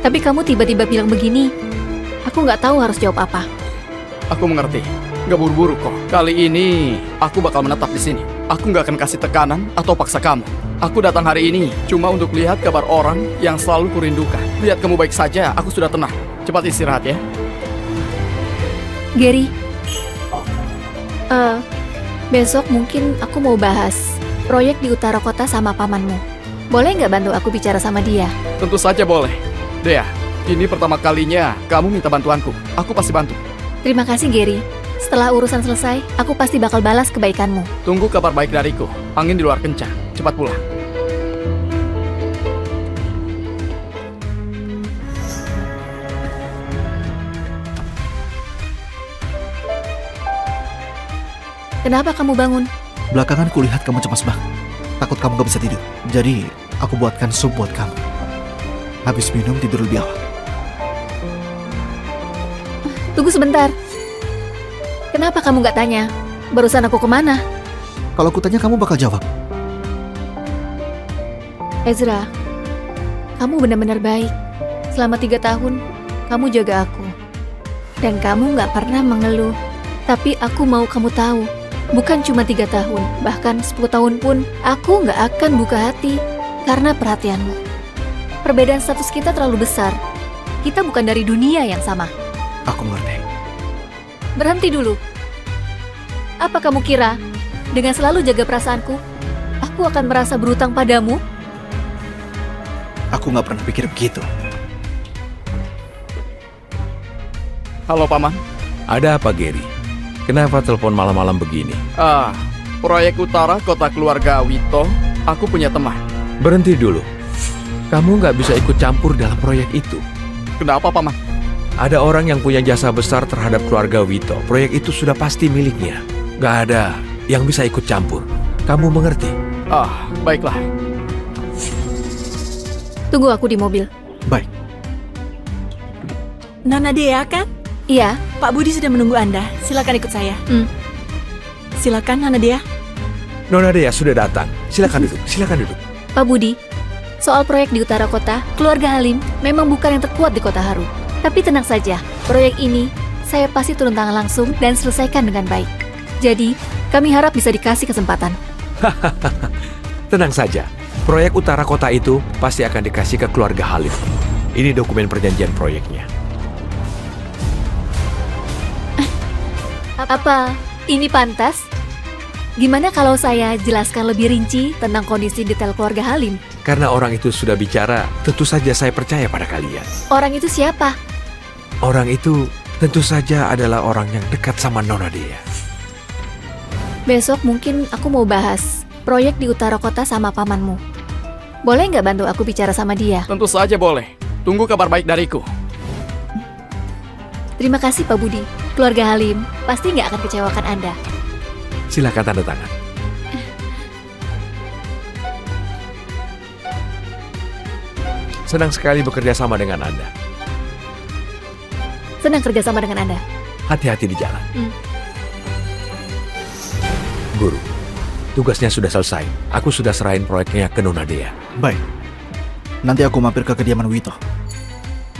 Tapi kamu tiba-tiba bilang begini. Aku nggak tahu harus jawab apa. Aku mengerti. Gak buru-buru kok. Kali ini aku bakal menetap di sini. Aku gak akan kasih tekanan atau paksa kamu. Aku datang hari ini cuma untuk lihat kabar orang yang selalu kurindukan. Lihat kamu baik saja, aku sudah tenang. Cepat istirahat ya. Gary, besok mungkin aku mau bahas proyek di utara kota sama pamanmu. Boleh nggak bantu aku bicara sama dia? Tentu saja boleh. Dea, ini pertama kalinya kamu minta bantuanku. Aku pasti bantu. Terima kasih, Gary. Setelah urusan selesai, aku pasti bakal balas kebaikanmu. Tunggu kabar baik dariku. Angin di luar kencang. Cepat pulang. Kenapa kamu bangun? Belakangan kulihat kamu cemas banget. Takut kamu gak bisa tidur. Jadi, aku buatkan sup buat kamu. Habis minum tidur lebih awal. Tunggu sebentar. Kenapa kamu gak tanya? Barusan aku kemana? Kalau aku tanya kamu bakal jawab. Ezra, kamu benar-benar baik. Selama 3 tahun, kamu jaga aku. Dan kamu gak pernah mengeluh. Tapi aku mau kamu tahu, bukan cuma 3 tahun, bahkan 10 tahun pun, aku gak akan buka hati karena perhatianmu. Perbedaan status kita terlalu besar. Kita bukan dari dunia yang sama. Aku mengerti. Berhenti dulu. Apa kamu kira, dengan selalu jaga perasaanku, aku akan merasa berutang padamu? Aku gak pernah pikir begitu. Halo, Paman. Ada apa, Gary? Kenapa telepon malam-malam begini? Proyek utara kota keluarga Wito, aku punya teman. Berhenti dulu. Kamu nggak bisa ikut campur dalam proyek itu. Kenapa, Paman? Ada orang yang punya jasa besar terhadap keluarga Wito. Proyek itu sudah pasti miliknya. Nggak ada yang bisa ikut campur. Kamu mengerti? Baiklah. Tunggu aku di mobil. Baik. Nona Dea kan? Iya, Pak Budi sudah menunggu Anda. Silakan ikut saya. Silakan, Nona Dea. Nona Dea sudah datang. Silakan duduk. Silakan duduk. Pak Budi. Soal proyek di utara kota, keluarga Halim memang bukan yang terkuat di kota Haru. Tapi tenang saja, proyek ini saya pasti turun tangan langsung dan selesaikan dengan baik. Jadi, kami harap bisa dikasih kesempatan. Tenang saja. Proyek utara kota itu pasti akan dikasih ke keluarga Halim. Ini dokumen perjanjian proyeknya. Apa ini pantas? Gimana kalau saya jelaskan lebih rinci tentang kondisi detail keluarga Halim? Karena orang itu sudah bicara, tentu saja saya percaya pada kalian. Orang itu siapa? Orang itu tentu saja adalah orang yang dekat sama Nona Dea. Besok mungkin aku mau bahas proyek di utara kota sama pamanmu. Boleh nggak bantu aku bicara sama dia? Tentu saja boleh. Tunggu kabar baik dariku. Terima kasih Pak Budi. Keluarga Halim pasti nggak akan kecewakan Anda. Silakan tanda tangan. Senang sekali bekerja sama dengan Anda. Senang kerjasama dengan Anda. Hati-hati di jalan. Guru, tugasnya sudah selesai. Aku sudah serahin proyeknya ke Nona Dea. Baik. Nanti aku mampir ke kediaman Wito.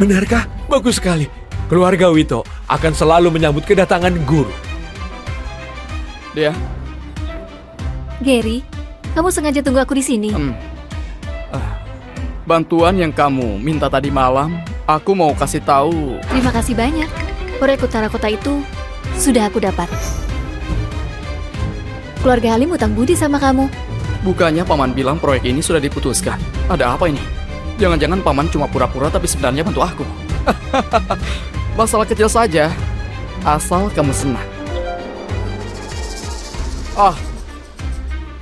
Benarkah? Bagus sekali. Keluarga Wito akan selalu menyambut kedatangan guru. Dea? Gary, kamu sengaja tunggu aku di sini. Bantuan yang kamu minta tadi malam, aku mau kasih tahu. Terima kasih banyak. Proyek utara kota itu sudah aku dapat. Keluarga Halim utang budi sama kamu. Bukannya Paman bilang proyek ini sudah diputuskan. Ada apa ini? Jangan-jangan Paman cuma pura-pura tapi sebenarnya bantu aku. Masalah kecil saja. Asal kamu senang.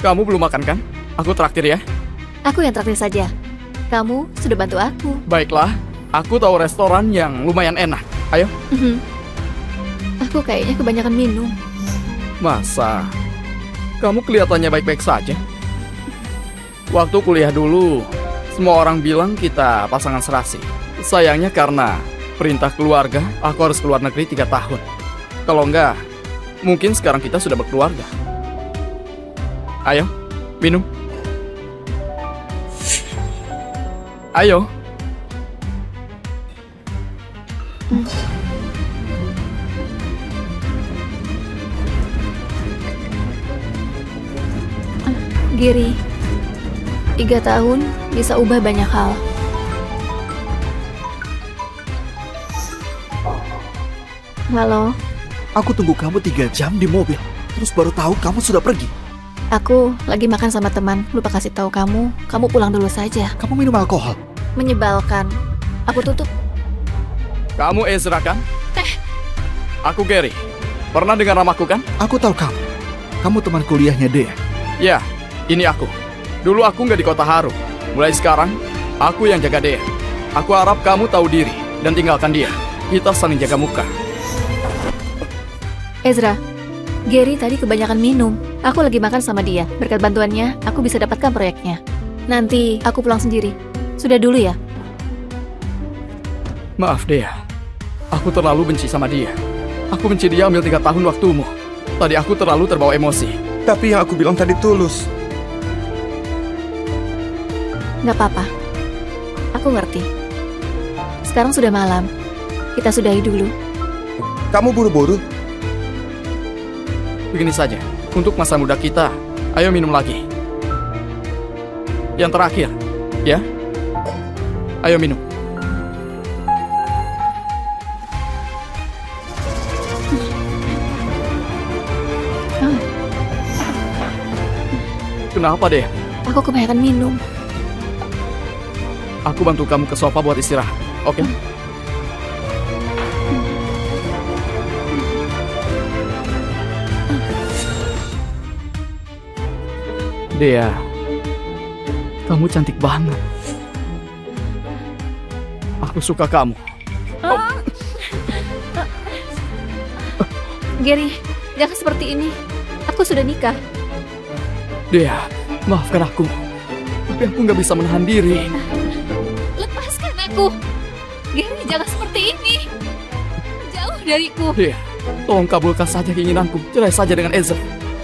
Kamu belum makan kan? Aku traktir ya. Aku yang traktir saja. Kamu sudah bantu aku. Baiklah, aku tahu restoran yang lumayan enak. Ayo. Aku kayaknya kebanyakan minum. Masa? Kamu kelihatannya baik-baik saja. Waktu kuliah dulu, semua orang bilang kita pasangan serasi. Sayangnya karena perintah keluarga, aku harus keluar negeri 3 tahun. Kalau enggak, mungkin sekarang kita sudah berkeluarga. Ayo, minum. Ayo. Giri, 3 tahun bisa ubah banyak hal. Halo, Aku tunggu kamu 3 jam di mobil. Terus baru tahu kamu sudah pergi. aku lagi makan sama teman. Lupa kasih tahu kamu pulang dulu saja. Kamu minum alkohol. Menyebalkan. Aku tutup. Kamu Ezra kan? Aku Gary. Pernah dengar namaku kan? Aku tahu kamu. Kamu teman kuliahnya Dea. Ya, ini aku. Dulu aku nggak di Kota Haru. Mulai sekarang, aku yang jaga Dea. Aku harap kamu tahu diri dan tinggalkan dia. Kita saling jaga muka. Ezra, Gary tadi kebanyakan minum. Aku lagi makan sama dia. Berkat bantuannya, aku bisa dapatkan proyeknya. Nanti aku pulang sendiri. Sudah dulu ya. Maaf Dea, aku terlalu benci sama dia. Aku benci dia ambil 3 tahun waktumu. Tadi aku terlalu terbawa emosi. Tapi yang aku bilang tadi tulus. Nggak apa-apa. Aku ngerti. Sekarang sudah malam. Kita sudahi dulu. Kamu buru-buru? Begini saja, untuk masa muda kita, ayo minum lagi. Yang terakhir, ya? Ayo minum. Kenapa deh? Aku kebanyakan minum. Aku bantu kamu ke sofa buat istirahat, oke? Dea, kamu cantik banget. Aku suka kamu. Gary, jangan seperti ini. Aku sudah nikah. Dea, maafkan aku. Tapi aku nggak bisa menahan diri. Lepaskan aku. Gary, jangan seperti ini. Jauh dariku. Dea, tolong kabulkan saja keinginanku. Cerai saja dengan Ezra.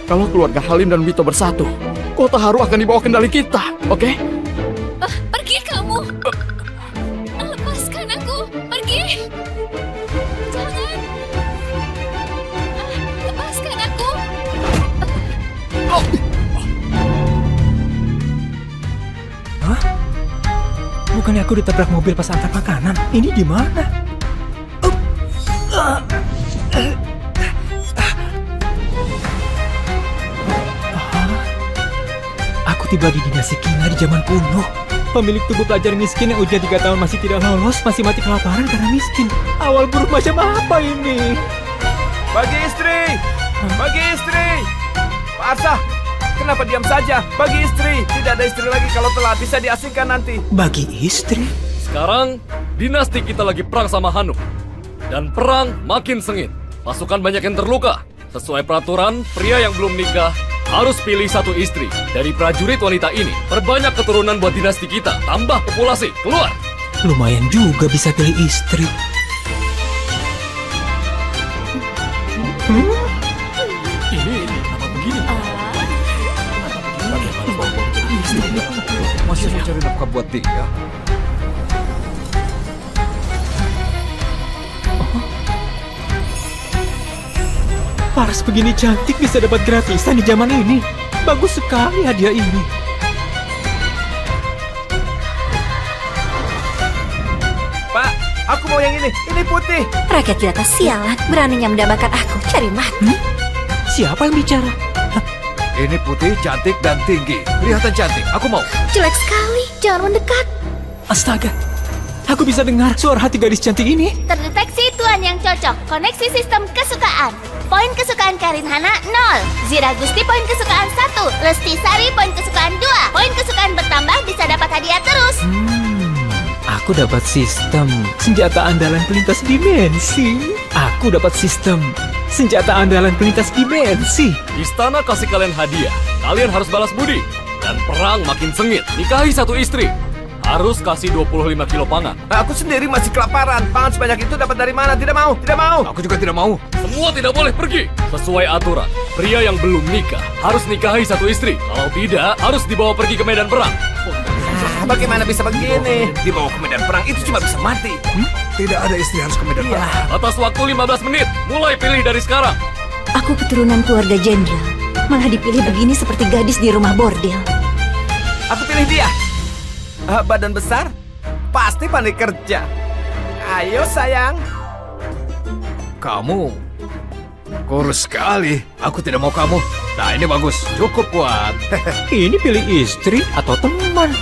Kalau keluarga Halim dan Wito bersatu, Kota Haru akan dibawa kendali kita, oke? Pergi kamu. Lepaskan aku. Pergi. Jangan. Lepaskan aku. Bukannya aku ditabrak mobil pas antar makanan? Ini di mana? Aku tiba di dinasti Kina di zaman kuno. Pemilik tubuh pelajar miskin yang ujian 3 tahun masih tidak lolos, masih mati kelaparan karena miskin. Awal buruk macam apa ini? Bagi istri! Bagi istri! Pak Arsa, kenapa diam saja? Bagi istri! Tidak ada istri lagi kalau telat, bisa diasingkan nanti. Bagi istri? Sekarang, dinasti kita lagi perang sama Hanuk. Dan perang makin sengit. Pasukan banyak yang terluka. Sesuai peraturan, pria yang belum nikah harus pilih 1 istri. Dari prajurit wanita ini, perbanyak keturunan buat dinasti kita. Tambah populasi, keluar! Lumayan juga bisa pilih istri. Ini kenapa begini? Masih mencari nafkah buat dia. Paras begini cantik bisa dapat gratisan di zaman ini. Bagus sekali hadiah ini. Pak, aku mau yang ini. Ini putih. Rakyat di atas sialan beraninya mendambakan aku. Cari mati. Siapa yang bicara? Ini putih, cantik, dan tinggi. Kelihatan cantik. Aku mau. Jelek sekali. Jangan mendekat. Astaga, aku bisa dengar suara hati gadis cantik ini. Terdeteksi tuan yang cocok. Koneksi sistem kesukaan. Poin kesukaan Karin Hana 0. Zira Gusti poin kesukaan 1. Lesti Sari poin kesukaan 2. Poin kesukaan bertambah bisa dapat hadiah terus. Aku dapat sistem senjata andalan pelintas dimensi. Aku dapat sistem senjata andalan pelintas dimensi. Istana kasih kalian hadiah. Kalian harus balas budi. Dan perang makin sengit. Nikahi 1 istri. Harus kasih 25 kilo pangan. Aku sendiri masih kelaparan. Pangan sebanyak itu dapat dari mana? Tidak mau. Tidak mau. Aku juga tidak mau. Semua tidak boleh pergi. Sesuai aturan, pria yang belum nikah harus nikahi 1 istri. Kalau tidak, harus dibawa pergi ke medan perang. Bagaimana bisa begini? Dibawa ke medan perang itu cuma bisa mati. Tidak ada istri harus ke medan perang. Atas waktu 15 menit. Mulai pilih dari sekarang. Aku keturunan keluarga jenderal. Malah dipilih begini seperti gadis di rumah bordil. Aku pilih dia. Badan besar, pasti pandai kerja. Ayo sayang. Kamu kurus sekali. Aku tidak mau kamu. Nah ini bagus, cukup kuat. Ini pilih istri atau teman?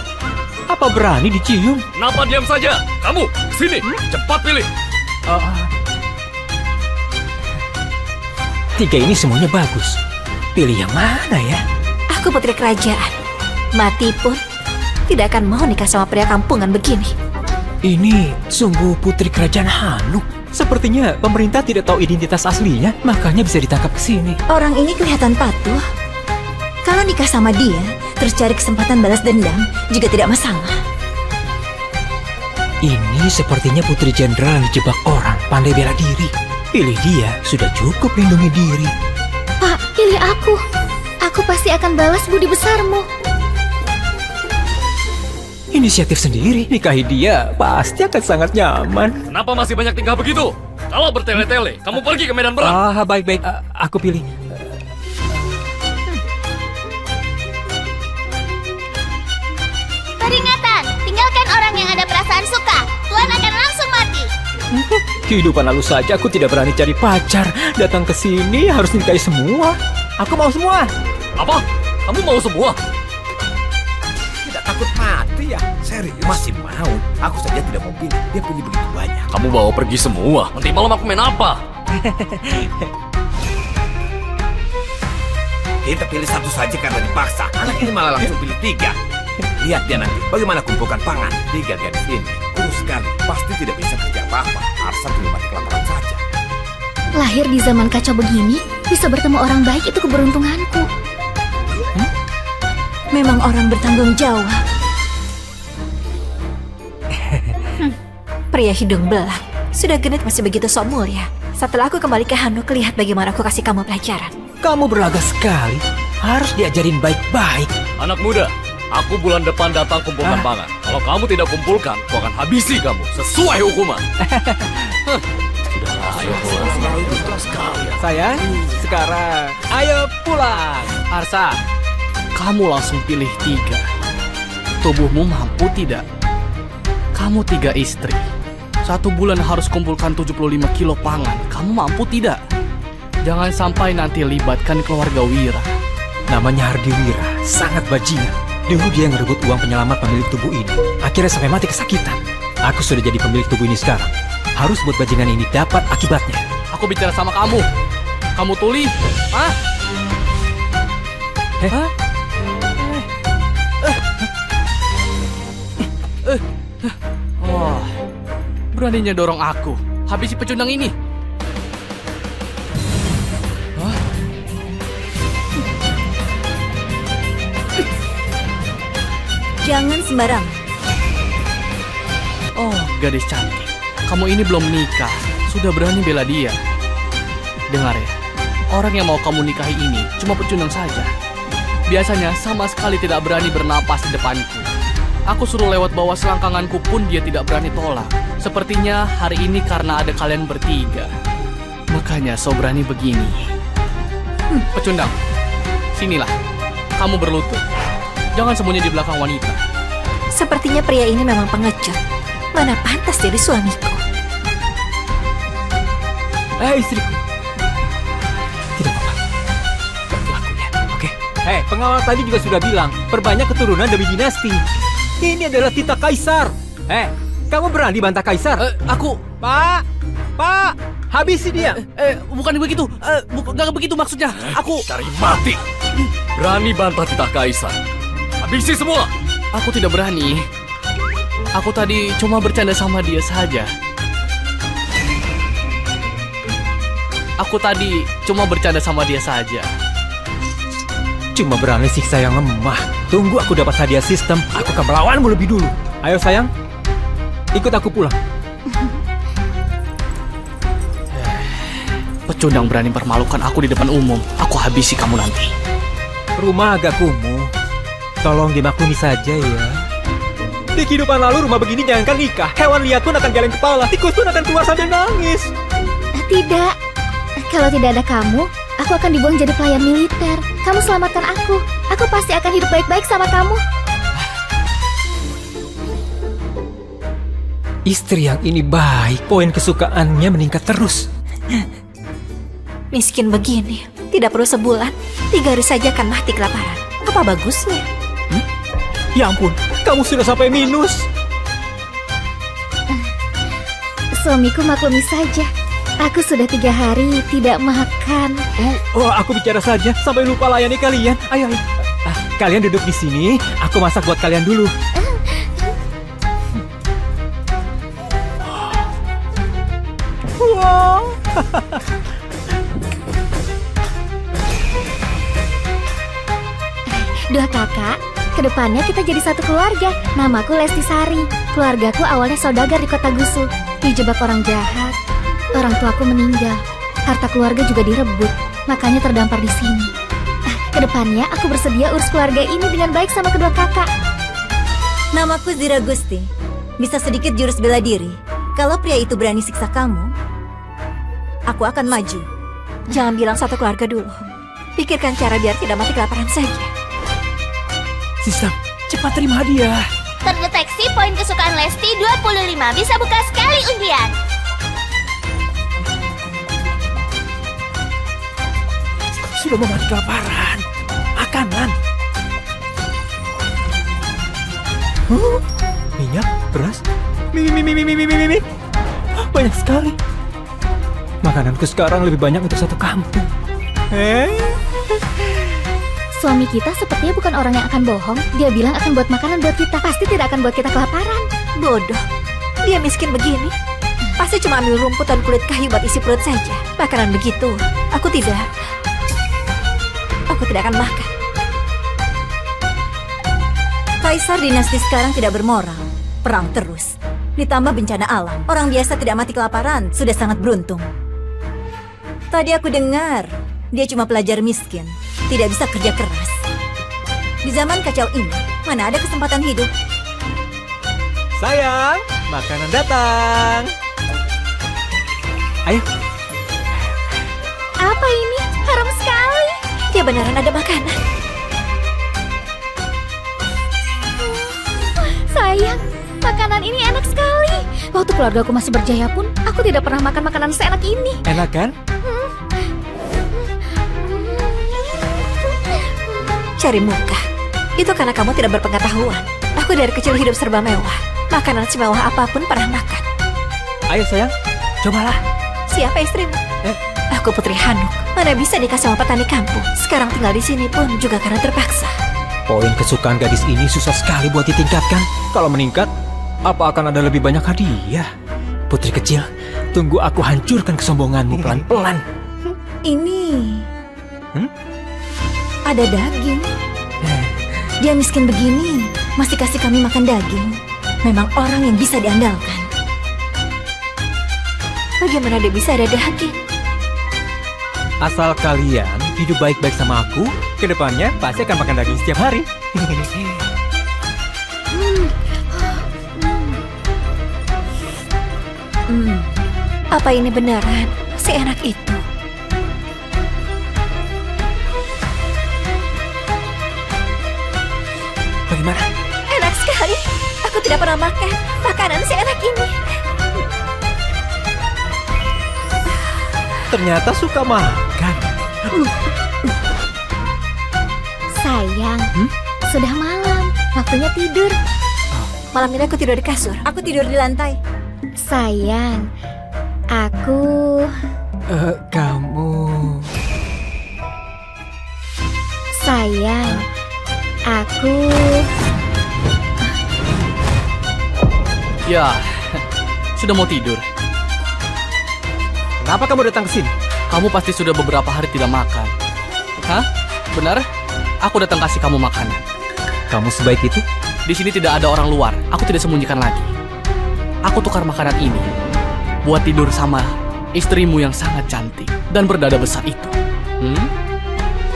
Apa berani dicium? Kenapa diam saja? Kamu, sini. Cepat pilih. Tiga ini semuanya bagus. Pilih yang mana ya? Aku putri kerajaan. Mati pun tidak akan mau nikah sama pria kampungan begini. Ini sungguh putri kerajaan Hanuk. Sepertinya pemerintah tidak tahu identitas aslinya, makanya bisa ditangkap ke sini. Orang ini kelihatan patuh. Kalau nikah sama dia, terus cari kesempatan balas dendam juga tidak masalah. Ini sepertinya putri jenderal yang dijebak orang, pandai bela diri. Pilih dia, sudah cukup lindungi diri. Pak, pilih aku. Aku pasti akan balas budi besarmu. Inisiatif sendiri, nikahi dia pasti akan sangat nyaman. Kenapa masih banyak tingkah begitu? Kalau bertele-tele, kamu pergi ke medan perang. Baik-baik, aku pilih. Peringatan, tinggalkan orang yang ada perasaan suka. Tuan akan langsung mati. Kehidupan lalu saja aku tidak berani cari pacar. Datang ke sini harus nikahi semua. Aku mau semua. Apa? Kamu mau semua? Tidak takut mati ya? Serius? Masih mau. Aku saja tidak mau pilih. Dia pilih begitu banyak. Kamu bawa pergi semua. Nanti malam aku main apa? Kita pilih satu saja karena dipaksa. Anak ini malah langsung pilih 3. Lihat dia nanti bagaimana kumpulkan pangan. 3 gadis ini kurus sekali. Pasti tidak bisa kerja apa-apa. Arsa cuma mati kelaparan saja. Lahir di zaman kacau begini, bisa bertemu orang baik itu keberuntunganku. Memang orang bertanggung jawab. Pria hidung belang. Sudah genit masih begitu sok mulia. Setelah aku kembali ke Hanuk, lihat bagaimana aku kasih kamu pelajaran. Kamu berlaga sekali. Harus diajarin baik-baik. Anak muda, aku bulan depan datang kumpulkan pangan. Kalau kamu tidak kumpulkan, aku akan habisi kamu sesuai hukuman. Sudahlah, ayo pulang. Sayang, sekarang ayo pulang. Arsa, kamu langsung pilih 3. Tubuhmu mampu tidak? Kamu 3 istri. 1 bulan harus kumpulkan 75 kilo pangan. Kamu mampu tidak? Jangan sampai nanti libatkan keluarga Wira. Namanya Hardi Wira, sangat bajingan. Dulu dia ngerebut uang penyelamat pemilik tubuh ini. Akhirnya sampai mati kesakitan. Aku sudah jadi pemilik tubuh ini sekarang. Harus buat bajingan ini dapat akibatnya. Aku bicara sama kamu. Kamu tuli? Hah? Hah? Wah, beraninya dorong aku. Habisi pecundang ini. Hah? Jangan sembarang. Oh, gadis cantik. Kamu ini belum menikah, sudah berani bela dia. Dengar ya, orang yang mau kamu nikahi ini cuma pecundang saja. Biasanya sama sekali tidak berani bernapas di depanku. Aku suruh lewat bawah selangkanganku pun dia tidak berani tolak. Sepertinya hari ini karena ada kalian bertiga. Makanya so berani begini. Pecundang, sinilah. Kamu berlutut. Jangan sembunyi di belakang wanita. Sepertinya pria ini memang pengecut. Mana pantas jadi suamiku. Istriku. Tidak apa-apa. Bantu aku ya, oke? Pengawal tadi juga sudah bilang, perbanyak keturunan demi dinasti. Ini adalah titah kaisar. Kamu berani bantah kaisar? Aku... Pak, habisi dia. Bukan begitu. Bukan begitu maksudnya. Aku... Cari mati. Berani bantah titah kaisar. Habisi semua. Aku tidak berani. Aku tadi cuma bercanda sama dia saja. Cuma berani siksa yang lemah. Tunggu aku dapat hadiah sistem, aku akan melawanmu lebih dulu. Ayo sayang, ikut aku pulang. Pecundang berani permalukan aku di depan umum. Aku habisi kamu nanti. Rumah agak kumuh. Tolong dimaklumi saja ya. Di kehidupan lalu rumah begini jangankan nikah. Hewan liar pun akan geleng kepala. Tikus pun akan keluar sambil nangis. Tidak. Kalau tidak ada kamu, aku akan dibuang jadi pelayan militer. Kamu selamatkan aku. Aku pasti akan hidup baik-baik sama kamu. Istri yang ini baik. Poin kesukaannya meningkat terus. Miskin begini, tidak perlu sebulan. 3 hari saja akan mati kelaparan. Apa bagusnya? Ya ampun, kamu sudah sampai minus. Suamiku maklumi saja. Aku sudah 3 hari tidak makan. Oh, aku bicara saja sampai lupa layani kalian. Ayo, ayo. Kalian duduk di sini, aku masak buat kalian dulu. Wow. Dua kakak, kedepannya kita jadi satu keluarga. Namaku Lesti Sari. Keluargaku awalnya saudagar di Kota Gusu. Dijebak orang jahat. Orang tuaku meninggal. Harta keluarga juga direbut. Makanya terdampar di sini. Kedepannya aku bersedia urus keluarga ini dengan baik sama kedua kakak. Namaku Zira Gusti. Bisa sedikit jurus bela diri. Kalau pria itu berani siksa kamu, aku akan maju. Jangan bilang satu keluarga dulu. Pikirkan cara biar tidak mati kelaparan saja. Sistem, cepat terima hadiah. Terdeteksi poin kesukaan Lesti 25. Bisa buka sekali undian. Sudah mau mati kelaparan. Makanan. Minyak, beras, mie. Banyak sekali. Makananku sekarang lebih banyak untuk satu kampung. Suami kita sepertinya bukan orang yang akan bohong. Dia bilang akan buat makanan buat kita. Pasti tidak akan buat kita kelaparan. bodoh. Dia miskin begini. Pasti cuma ambil rumput dan kulit kayu buat isi perut saja. Makanan begitu, aku tidak akan makan. Kaisar dinasti sekarang tidak bermoral. Perang terus. Ditambah bencana alam. Orang biasa tidak mati kelaparan sudah sangat beruntung. Tadi aku dengar, dia cuma pelajar miskin. Tidak bisa kerja keras. Di zaman kacau ini, mana ada kesempatan hidup? Sayang, makanan datang. Ayo. Apa ini? Harum sekali. Dia beneran ada makanan. Sayang, makanan ini enak sekali. Waktu keluargaku masih berjaya pun, aku tidak pernah makan makanan seenak ini. Enak kan? Cari muka. Itu karena kamu tidak berpengetahuan. Aku dari kecil hidup serba mewah. Makanan semewah apapun pernah makan. Ayo sayang, cobalah. Siapa istrimu? Aku Putri Hanuk. Mana bisa nikah sama petani kampung. Sekarang tinggal di sini pun juga karena terpaksa. Poin kesukaan gadis ini susah sekali buat ditingkatkan. Kalau meningkat, apa akan ada lebih banyak hadiah? Putri kecil, tunggu aku hancurkan kesombonganmu pelan-pelan. Ini... ada daging. Dia miskin begini, masih kasih kami makan daging. Memang orang yang bisa diandalkan. Bagaimana dia bisa ada daging? Asal kalian hidup baik-baik sama aku, kedepannya pasti akan makan daging setiap hari. Apa ini beneran seenak itu? Bagaimana? Enak sekali. Aku tidak pernah makan makanan seenak ini. Ternyata suka makan. Sayang, sudah malam. Waktunya tidur. Malam ini aku tidur di kasur. Aku tidur di lantai. Sayang, aku... Kamu... Sayang, aku... Ya, sudah mau tidur. Kenapa kamu datang ke sini? Kamu pasti sudah beberapa hari tidak makan. Hah? Benar? Aku datang kasih kamu makanan. Kamu sebaik itu? Di sini tidak ada orang luar. Aku tidak sembunyikan lagi. Aku tukar makanan ini buat tidur sama istrimu yang sangat cantik dan berdada besar itu.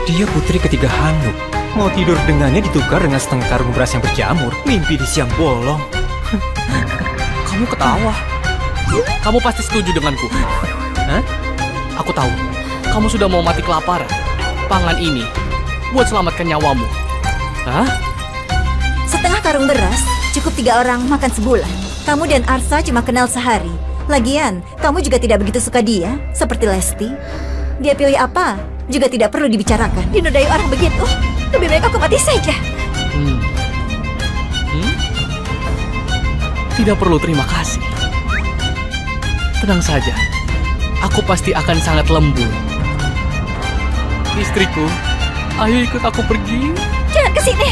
Dia putri ketiga Hanuk. Mau tidur dengannya ditukar dengan setengah karung beras yang berjamur. Mimpi di siang bolong. Kamu ketawa. Kamu pasti setuju denganku. Hah? Aku tahu. Kamu sudah mau mati kelaparan. Pangan ini buat selamatkan nyawamu. Hah? Setengah karung beras cukup 3 orang makan sebulan. Kamu dan Arsa cuma kenal sehari. Lagian, kamu juga tidak begitu suka dia, seperti Lesti. Dia pilih apa juga tidak perlu dibicarakan. Dinodai orang begitu, lebih baik aku mati saja. Tidak perlu terima kasih. Tenang saja. aku pasti akan sangat lembut. Istriku, ayo ikut aku pergi. Jangan ke sini.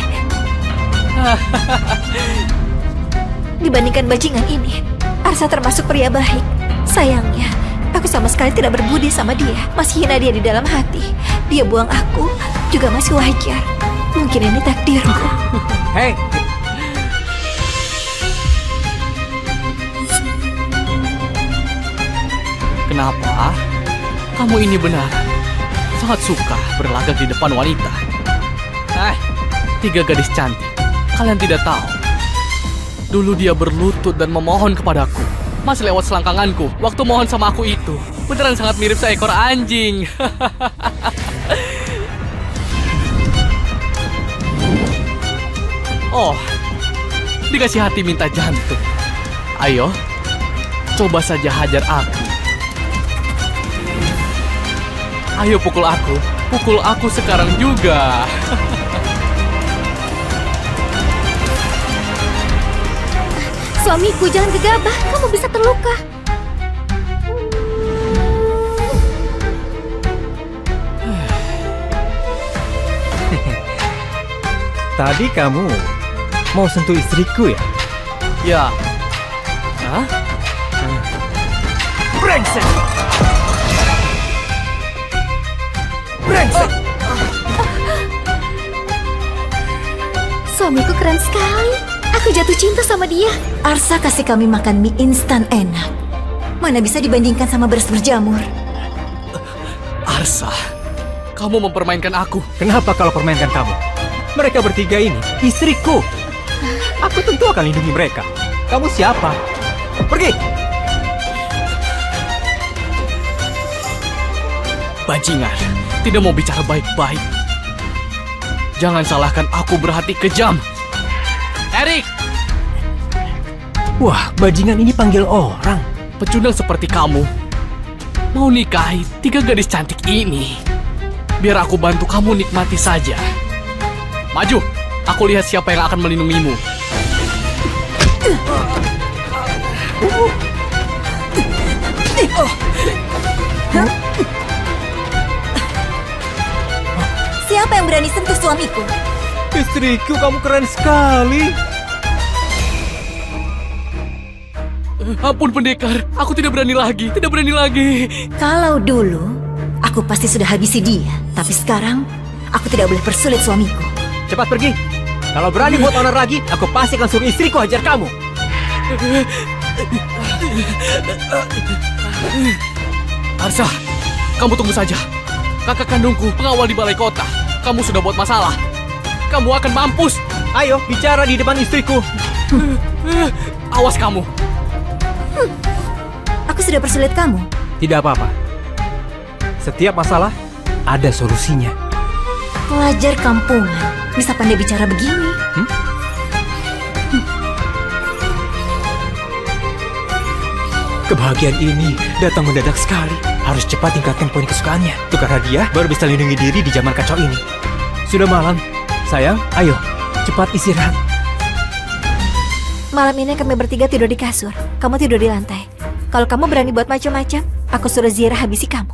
Dibandingkan bajingan ini, Arsa termasuk pria baik. Sayangnya, aku sama sekali tidak berbudi sama dia. Masih hina dia di dalam hati. Dia buang aku juga masih wajar. Mungkin ini takdirku. Hei, Kenapa? Kamu ini benar sangat suka berlagak di depan wanita. Tiga gadis cantik. Kalian tidak tahu. Dulu dia berlutut dan memohon kepadaku. Masih lewat selangkanganku. Waktu mohon sama aku itu beneran sangat mirip seekor anjing. Oh, dikasih hati minta jantung. Ayo, coba saja hajar aku. Ayo pukul aku sekarang juga. Suamiku, jangan gegabah, kamu bisa terluka. tadi kamu mau sentuh istriku ya? Ya. Hah? Brengsek! Brengsek! Suamiku keren sekali. Aku jatuh cinta sama dia. Arsa kasih kami makan mie instan enak. Mana bisa dibandingkan sama beras berjamur. Arsa, kamu mempermainkan aku. Kenapa kalau permainkan kamu? Mereka bertiga ini istriku. Aku tentu akan lindungi mereka. Kamu siapa? Pergi! Bajingan, tidak mau bicara baik-baik. Jangan salahkan aku berhati kejam. Erik! Wah, bajingan ini panggil orang. Pecundang seperti kamu mau nikahi tiga gadis cantik ini. Biar aku bantu kamu nikmati saja. Maju, aku lihat siapa yang akan melindungimu. Siapa yang berani sentuh suamiku? Istriku, kamu keren sekali. Ampun pendekar, aku tidak berani lagi, tidak berani lagi. Kalau dulu, aku pasti sudah habisi dia. Tapi sekarang, aku tidak boleh persulit suamiku. Cepat pergi. Kalau berani buat honor lagi, aku pasti akan suruh istriku hajar kamu. Arsa, kamu tunggu saja. Kakak kandungku pengawal di balai kota. Kamu sudah buat masalah. Kamu akan mampus. Ayo, bicara di depan istriku. Awas kamu. Aku sudah persulit kamu. Tidak apa-apa. Setiap masalah ada solusinya. Pelajar kampungan bisa pandai bicara begini. Kebahagiaan ini datang mendadak sekali. Harus cepat tingkatkan poin kesukaannya. Tukar hadiah baru bisa lindungi diri di zaman kacau ini. Sudah malam. Sayang, ayo. Cepat istirahat. Malam ini kami bertiga tidur di kasur. Kamu tidur di lantai. Kalau kamu berani buat macam-macam, aku suruh Zira habisi kamu.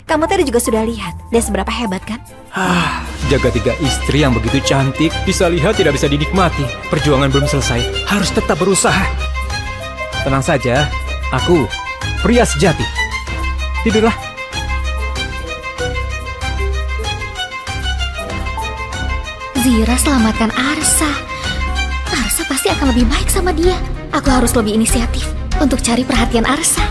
Kamu tadi juga sudah lihat dia seberapa hebat kan? Jaga tiga istri yang begitu cantik, bisa lihat tidak bisa dinikmati. Perjuangan belum selesai, harus tetap berusaha. Tenang saja, aku pria sejati. Tidurlah. Zira, selamatkan Arsa. Arsa pasti akan lebih baik sama dia. Aku harus lebih inisiatif untuk cari perhatian Arsa.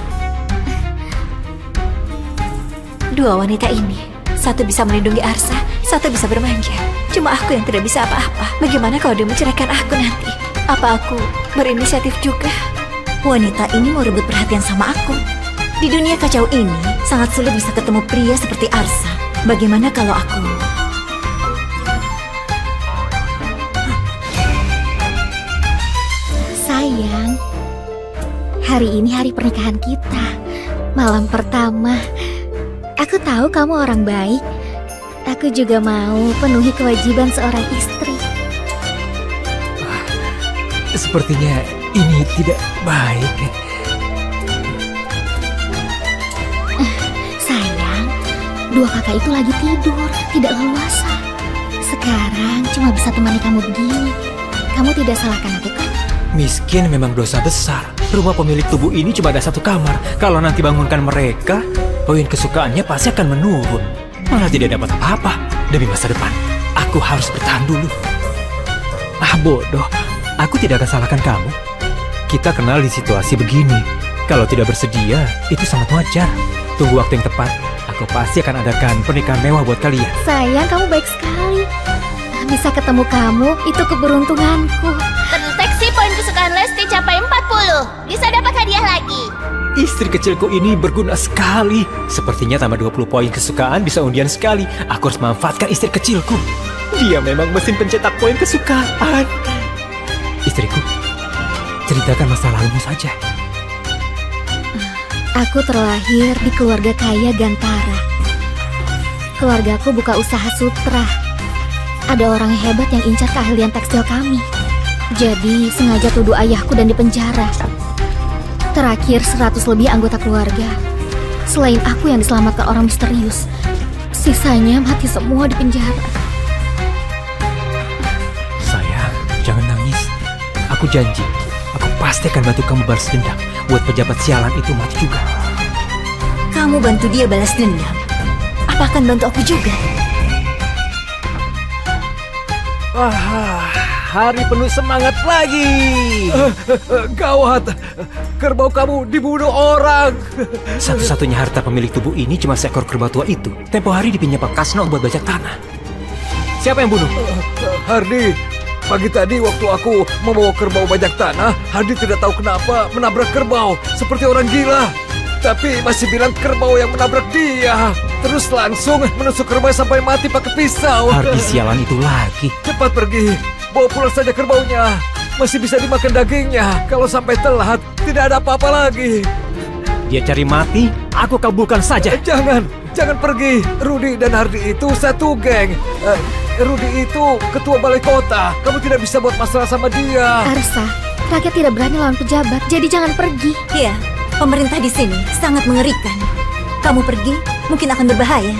Dua wanita ini, satu bisa melindungi Arsa, satu bisa bermanja. Cuma aku yang tidak bisa apa-apa. Bagaimana kalau dia menceraikan aku nanti? Apa aku berinisiatif juga? Wanita ini mau rebut perhatian sama aku. Di dunia kacau ini, sangat sulit bisa ketemu pria seperti Arsa. Bagaimana kalau aku... Sayang, hari ini hari pernikahan kita. Malam pertama. Aku tahu kamu orang baik. Aku juga mau penuhi kewajiban seorang istri. Sepertinya ini tidak baik. kedua kakak itu lagi tidur, tidak leluasa. Sekarang cuma bisa temani kamu begini. Kamu tidak salahkan aku kan? Miskin memang dosa besar. Rumah pemilik tubuh ini cuma ada satu kamar. Kalau nanti bangunkan mereka, poin kesukaannya pasti akan menurun. Malah tidak dapat apa-apa. Demi masa depan, aku harus bertahan dulu. Ah, bodoh. Aku tidak akan salahkan kamu. Kita kenal di situasi begini. Kalau tidak bersedia, itu sangat wajar. Tunggu waktu yang tepat. Aku pasti akan adakan pernikahan mewah buat kalian. Sayang, kamu baik sekali. Bisa ketemu kamu, itu keberuntunganku. Terdeteksi poin kesukaan Lesti capai 40. Bisa dapat hadiah lagi. Istri kecilku ini berguna sekali. Sepertinya tambah 20 poin kesukaan bisa undian sekali. Aku harus manfaatkan istri kecilku. Dia memang mesin pencetak poin kesukaan. Istriku, ceritakan masa lalumu saja. Aku terlahir di keluarga kaya Gantara. Keluargaku buka usaha sutra. Ada orang hebat yang incar keahlian tekstil kami. Jadi sengaja tuduh ayahku dan dipenjara. Terakhir 100 lebih anggota keluarga. Selain aku yang diselamatkan orang misterius, sisanya mati semua di penjara. Sayang, jangan nangis. Aku janji, aku pasti akan bantu kamu balas dendam. Buat pejabat sialan itu mati juga. Kamu bantu dia balas dendam. Apa akan bantu aku juga? Wah, hari penuh semangat lagi. Gawat, kerbau kamu dibunuh orang. Satu-satunya harta pemilik tubuh ini cuma seekor kerbau tua itu. Tempo hari dipinjam Pak Kasno buat bajak tanah. Siapa yang bunuh? Hardi, pagi tadi waktu aku membawa kerbau bajak tanah, Hardi tidak tahu kenapa menabrak kerbau seperti orang gila. Tapi masih bilang kerbau yang menabrak dia. Terus langsung menusuk kerbau sampai mati pakai pisau. Hardi sialan itu lagi. Cepat pergi, bawa pulang saja kerbaunya. Masih bisa dimakan dagingnya. Kalau sampai telat, tidak ada apa-apa lagi. Dia cari mati, aku kabulkan saja. Jangan pergi. Rudi dan Hardi itu satu geng. Rudi itu ketua balai kota. Kamu tidak bisa buat masalah sama dia. Arsa, rakyat tidak berani lawan pejabat, jadi jangan pergi. Iya, pemerintah di sini sangat mengerikan. Kamu pergi, mungkin akan berbahaya.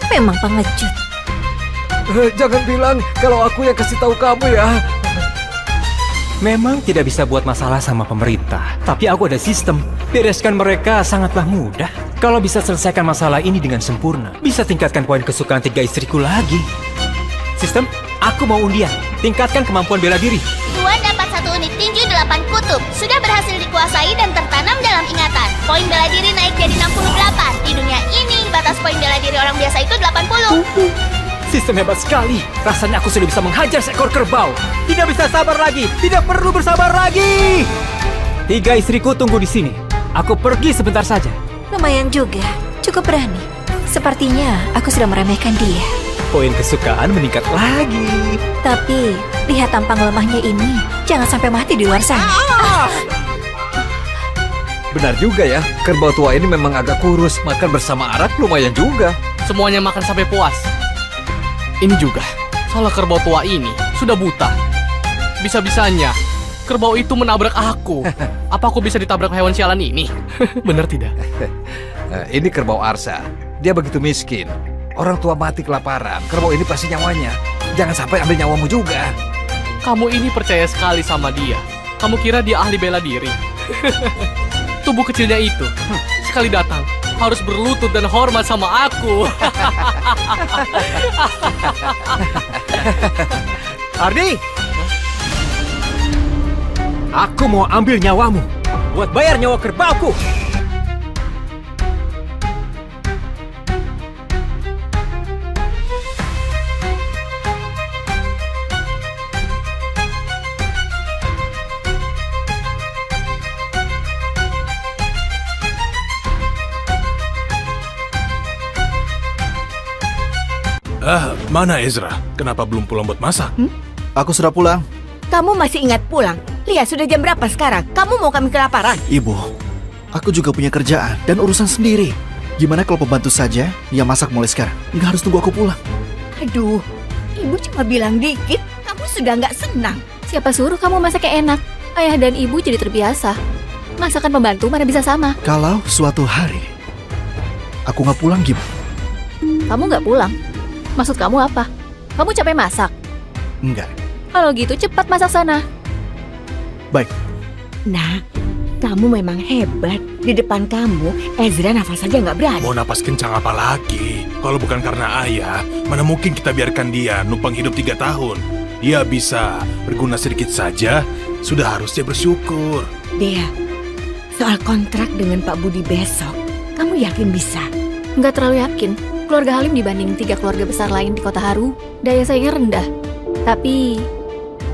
Memang pengecut. Jangan bilang kalau aku yang kasih tahu kamu ya. Memang tidak bisa buat masalah sama pemerintah, tapi aku ada sistem. Bereskan mereka sangatlah mudah. Kalau bisa selesaikan masalah ini dengan sempurna, bisa tingkatkan poin kesukaan 3 istriku lagi. Sistem, aku mau undian. Tingkatkan kemampuan bela diri. Tuan dapat 1 unit tinju 8 kutub. Sudah berhasil dikuasai dan tertanam dalam ingatan. Poin bela diri naik jadi 68. Di dunia ini, batas poin bela diri orang biasa itu 80. Sistem hebat sekali. Rasanya aku sudah bisa menghajar seekor kerbau. Tidak bisa sabar lagi. Tidak perlu bersabar lagi. 3 istriku tunggu di sini. Aku pergi sebentar saja. Lumayan juga, cukup berani. Sepertinya aku sudah meremehkan dia. Poin kesukaan meningkat lagi. Tapi, lihat tampang lemahnya ini. Jangan sampai mati di luar sana. Benar juga ya, kerbau tua ini memang agak kurus. Makan bersama arak lumayan juga. Semuanya makan sampai puas. Ini juga, salah kerbau tua ini sudah buta. Bisa-bisanya, kerbau itu menabrak aku. Apa aku bisa ditabrak hewan sialan ini? Benar tidak? Ini kerbau Arsa. Dia begitu miskin. Orang tua mati kelaparan. Kerbau ini pasti nyawanya. Jangan sampai ambil nyawamu juga. Kamu ini percaya sekali sama dia. Kamu kira dia ahli bela diri? Tubuh kecilnya itu, sekali datang, harus berlutut dan hormat sama aku. Hardi! Aku mau ambil nyawamu buat bayar nyawa kerbauku. Mana Ezra? Kenapa belum pulang buat masak? Aku sudah pulang. Kamu masih ingat pulang? Lihat, sudah jam berapa sekarang? Kamu mau kami kelaparan? Ibu, aku juga punya kerjaan dan urusan sendiri. Gimana kalau pembantu saja yang masak mulai sekarang? Nggak harus tunggu aku pulang. Aduh, ibu cuma bilang dikit. Kamu sudah nggak senang. Siapa suruh kamu masak yang enak? Ayah dan ibu jadi terbiasa. Masakan pembantu mana bisa sama? Kalau suatu hari aku nggak pulang gimana? Kamu nggak pulang? Maksud kamu apa? Kamu capek masak? Enggak. Kalau gitu cepat masak sana. Baik, Nak, kamu memang hebat. Di depan kamu, Ezra nafas saja nggak berani. Mau napas kencang apa lagi? Kalau bukan karena ayah, mana mungkin kita biarkan dia numpang hidup 3 tahun. Dia bisa berguna sedikit saja, sudah harusnya bersyukur. Dea, soal kontrak dengan Pak Budi besok, kamu yakin bisa? Nggak terlalu yakin. Keluarga Halim dibanding 3 keluarga besar lain di Kota Haru, daya saingnya rendah. Tapi,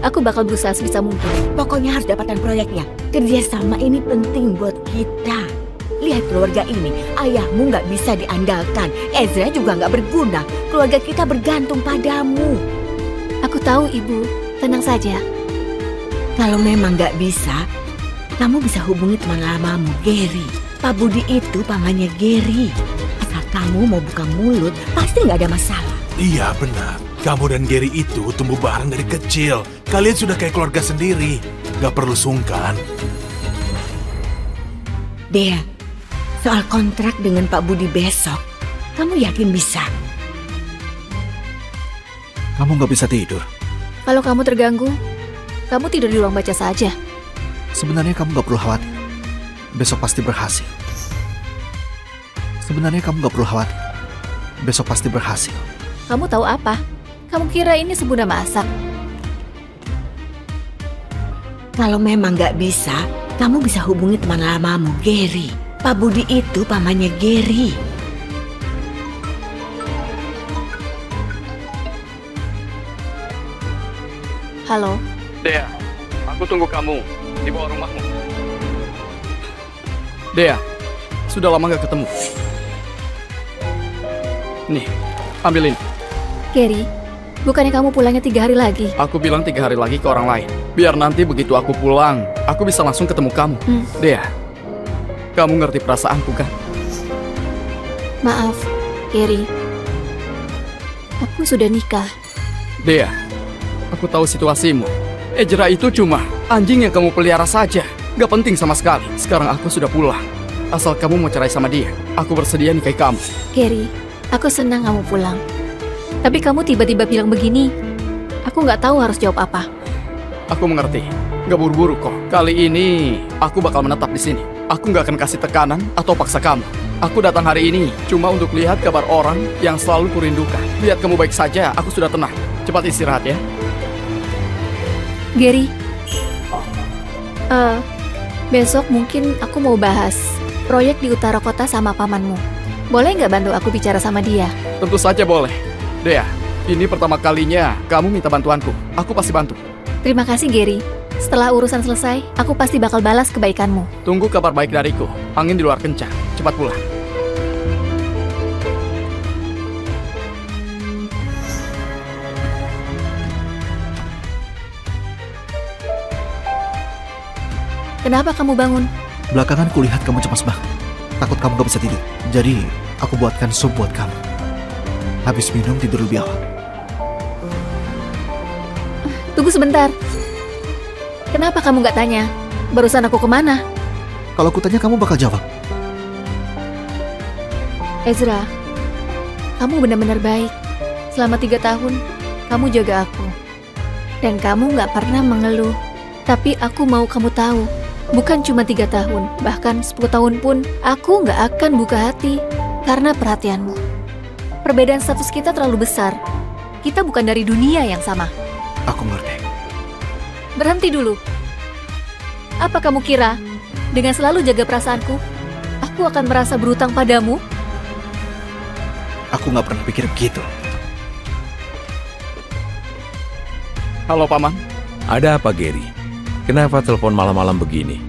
aku bakal berusaha sebisa mungkin. Pokoknya harus dapatkan proyeknya. Kerjasama ini penting buat kita. Lihat keluarga ini, ayahmu nggak bisa diandalkan. Ezra juga nggak berguna. Keluarga kita bergantung padamu. Aku tahu, Ibu. Tenang saja. Kalau memang nggak bisa, kamu bisa hubungi teman lamamu, Gary. Pak Budi itu pamannya Gary. Asal kamu mau buka mulut, pasti nggak ada masalah. Iya benar, kamu dan Gary itu tumbuh bareng dari kecil. Kalian sudah kayak keluarga sendiri. Gak perlu sungkan. Dea, soal kontrak dengan Pak Budi besok, kamu yakin bisa? kamu nggak bisa tidur. Kalau kamu terganggu, kamu tidur di ruang baca saja. Sebenarnya kamu nggak perlu khawatir. Besok pasti berhasil. Sebenarnya kamu nggak perlu khawatir. Besok pasti berhasil. Kamu tahu apa? Kamu kira ini sebunda masak? Kalau memang nggak bisa, kamu bisa hubungi teman lamamu, Gary. Pak Budi itu pamannya Gary. Halo? Dea, aku tunggu kamu di bawah rumahmu. Dea, sudah lama gak ketemu. Nih, ambil ini. Gary, bukannya kamu pulangnya 3 hari lagi? Aku bilang 3 hari lagi ke orang lain. Biar nanti begitu aku pulang, aku bisa langsung ketemu kamu. Dea, kamu ngerti perasaanku kan? Maaf, Gary. Aku sudah nikah. Dea, aku tahu situasimu. Ezra itu cuma anjing yang kamu pelihara saja. Gak penting sama sekali. Sekarang aku sudah pulang. Asal kamu mau cerai sama dia, aku bersedia nikahi kamu. Gary, aku senang kamu pulang. Tapi kamu tiba-tiba bilang begini. Aku nggak tahu harus jawab apa. Aku mengerti. Gak buru-buru kok. Kali ini aku bakal menetap di sini. Aku gak akan kasih tekanan atau paksa kamu. Aku datang hari ini cuma untuk lihat kabar orang yang selalu kurindukan. Lihat kamu baik saja, aku sudah tenang. Cepat istirahat ya. Gary, besok mungkin aku mau bahas proyek di utara kota sama pamanmu. Boleh nggak bantu aku bicara sama dia? Tentu saja boleh. Dea, ini pertama kalinya kamu minta bantuanku. Aku pasti bantu. Terima kasih, Gary. Setelah urusan selesai, aku pasti bakal balas kebaikanmu. Tunggu kabar baik dariku. Angin di luar kencang. Cepat pulang. Kenapa kamu bangun? Belakangan kulihat kamu cemas banget. Takut kamu gak bisa tidur. Jadi, aku buatkan sup buat kamu. Habis minum tidur lebih awal. Tunggu sebentar. Kenapa kamu nggak tanya? Barusan aku kemana? Kalau aku tanya kamu bakal jawab. Ezra, kamu benar-benar baik. Selama 3 tahun, kamu jaga aku. Dan kamu nggak pernah mengeluh. Tapi aku mau kamu tahu, bukan cuma 3 tahun, bahkan 10 tahun pun, aku nggak akan buka hati karena perhatianmu. Perbedaan status kita terlalu besar. Kita bukan dari dunia yang sama. Aku ngerti. Berhenti dulu. Apa kamu kira, dengan selalu jaga perasaanku, aku akan merasa berutang padamu? Aku nggak pernah pikir begitu. Halo, Paman. Ada apa, Gary? Kenapa telepon malam-malam begini?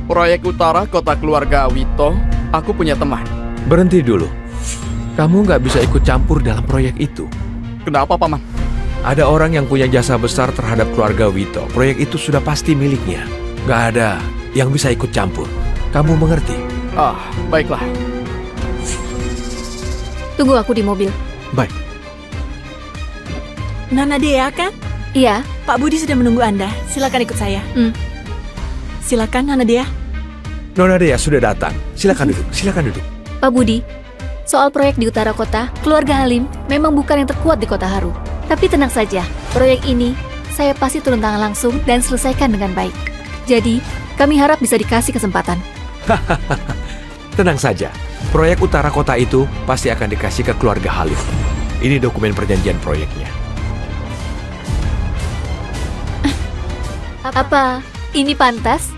Proyek utara kota keluarga Wito, aku punya teman. Berhenti dulu. Kamu nggak bisa ikut campur dalam proyek itu. Kenapa, Paman? Ada orang yang punya jasa besar terhadap keluarga Wito. Proyek itu sudah pasti miliknya. Nggak ada yang bisa ikut campur. Kamu mengerti? Baiklah. Tunggu aku di mobil. Baik. Nona Dea kan? Iya. Pak Budi sudah menunggu Anda. Silakan ikut saya. Silakan, Nona Dea. Nona Dea sudah datang. Silakan duduk. Silakan duduk. Pak Budi, Soal proyek di utara kota, keluarga Halim memang bukan yang terkuat di kota Haru. Tapi tenang saja, proyek ini saya pasti turun tangan langsung dan selesaikan dengan baik. Jadi, kami harap bisa dikasih kesempatan. Tenang saja, proyek utara kota itu pasti akan dikasih ke keluarga Halim. Ini dokumen perjanjian proyeknya. Apa ini pantas?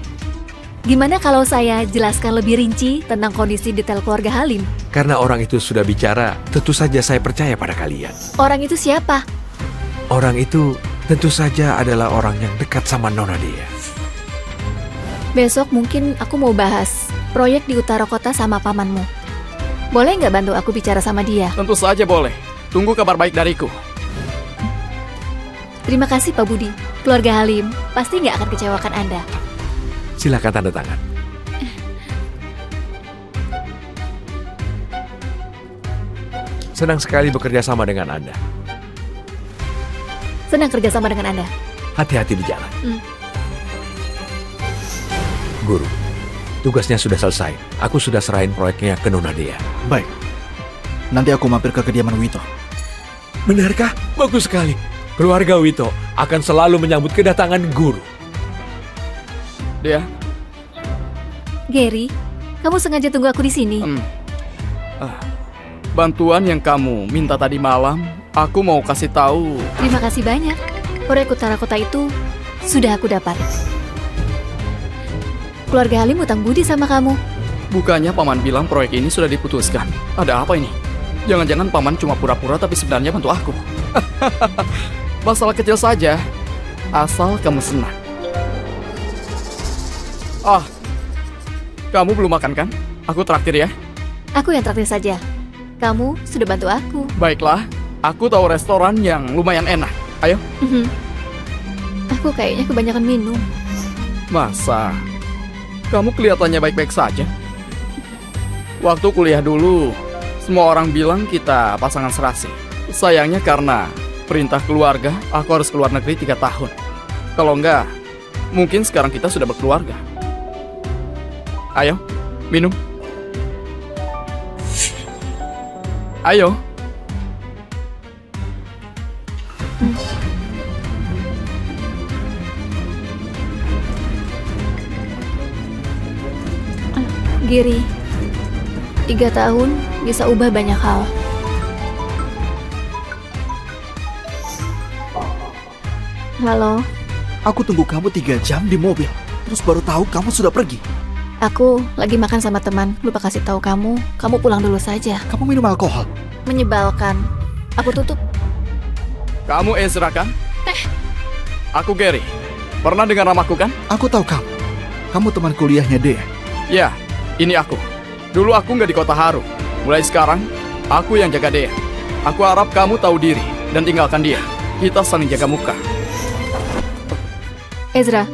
Gimana kalau saya jelaskan lebih rinci tentang kondisi detail keluarga Halim? Karena orang itu sudah bicara, tentu saja saya percaya pada kalian. Orang itu siapa? Orang itu tentu saja adalah orang yang dekat sama Nona Dea. Besok mungkin aku mau bahas proyek di utara kota sama pamanmu. Boleh nggak bantu aku bicara sama dia? Tentu saja boleh. Tunggu kabar baik dariku. Terima kasih Pak Budi. Keluarga Halim pasti nggak akan kecewakan Anda. Silakan tanda tangan. Senang sekali bekerja sama dengan Anda. Senang kerjasama dengan Anda. Hati-hati di jalan. Guru, tugasnya sudah selesai. Aku sudah serahin proyeknya ke Nona Dea. Baik. Nanti aku mampir ke kediaman Wito. Benarkah? Bagus sekali. Keluarga Wito akan selalu menyambut kedatangan guru. Dea, Gary, kamu sengaja tunggu aku di sini. bantuan yang kamu minta tadi malam, aku mau kasih tahu. Terima kasih banyak. Proyek utara kota itu sudah aku dapat. Keluarga Halim utang budi sama kamu. Bukannya paman bilang proyek ini sudah diputuskan. Ada apa ini? Jangan-jangan paman cuma pura-pura tapi sebenarnya bantu aku. Masalah kecil saja. Asal kamu senang. Kamu belum makan kan? Aku traktir ya. Aku yang traktir saja. Kamu sudah bantu aku. Baiklah, aku tahu restoran yang lumayan enak. Ayo. Aku kayaknya kebanyakan minum. Masa? Kamu kelihatannya baik-baik saja. Waktu kuliah dulu, semua orang bilang kita pasangan serasi. Sayangnya karena perintah keluarga, aku harus keluar negeri 3 tahun. Kalau enggak, mungkin sekarang kita sudah berkeluarga. Ayo, minum. Ayo. Giri, 3 tahun bisa ubah banyak hal. Halo, Aku tunggu kamu 3 jam di mobil. Terus baru tahu kamu sudah pergi. aku lagi makan sama teman. Lupa kasih tahu kamu pulang dulu saja. Kamu minum alkohol. Menyebalkan. Aku tutup. Kamu Ezra kan? Aku Gary. Pernah dengar namaku kan? Aku tahu kamu. Kamu teman kuliahnya Dea. Ya, ini aku. Dulu aku nggak di kota Haru. Mulai sekarang, aku yang jaga Dea. Aku harap kamu tahu diri dan tinggalkan dia. Kita saling jaga muka. Ezra,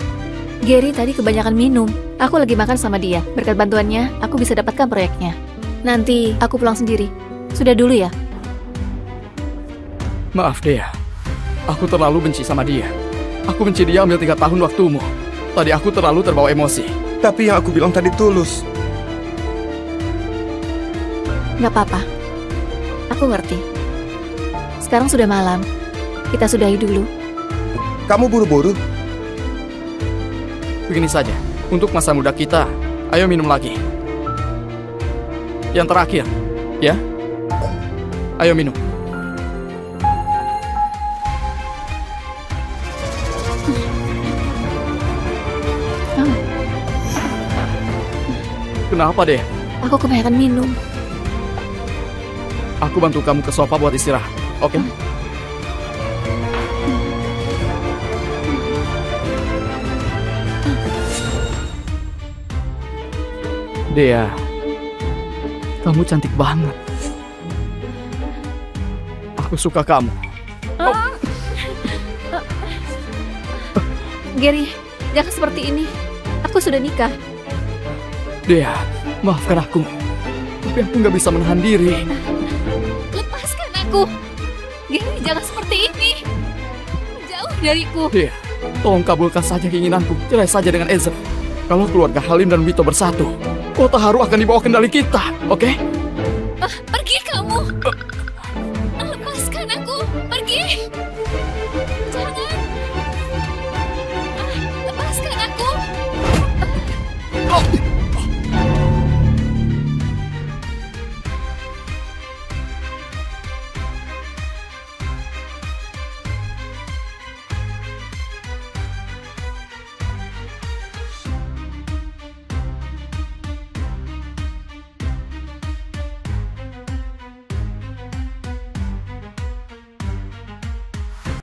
Gary tadi kebanyakan minum. Aku lagi makan sama dia. Berkat bantuannya, aku bisa dapatkan proyeknya. Nanti aku pulang sendiri. Sudah dulu ya. Maaf Dea, aku terlalu benci sama dia. Aku benci dia ambil 3 tahun waktumu. Tadi aku terlalu terbawa emosi. Tapi yang aku bilang tadi tulus. Gak apa-apa. Aku ngerti. Sekarang sudah malam. Kita sudahi dulu. Kamu buru-buru? Begini saja, untuk masa muda kita, ayo minum lagi. Yang terakhir, ya? Ayo minum. Kenapa deh? Aku kebanyakan minum. Aku bantu kamu ke sofa buat istirahat, oke? Dea, kamu cantik banget. Aku suka kamu. Gary, jangan seperti ini. Aku sudah nikah. Dea, maafkan aku. Tapi aku nggak bisa menahan diri. Lepaskan aku. Gary, jangan seperti ini. Jauh dariku. Dea, tolong kabulkan saja keinginanku. Cerai saja dengan Ezra. Kalau keluarga Halim dan Wito bersatu, kota Haru akan dibawa kendali kita, oke? Pergi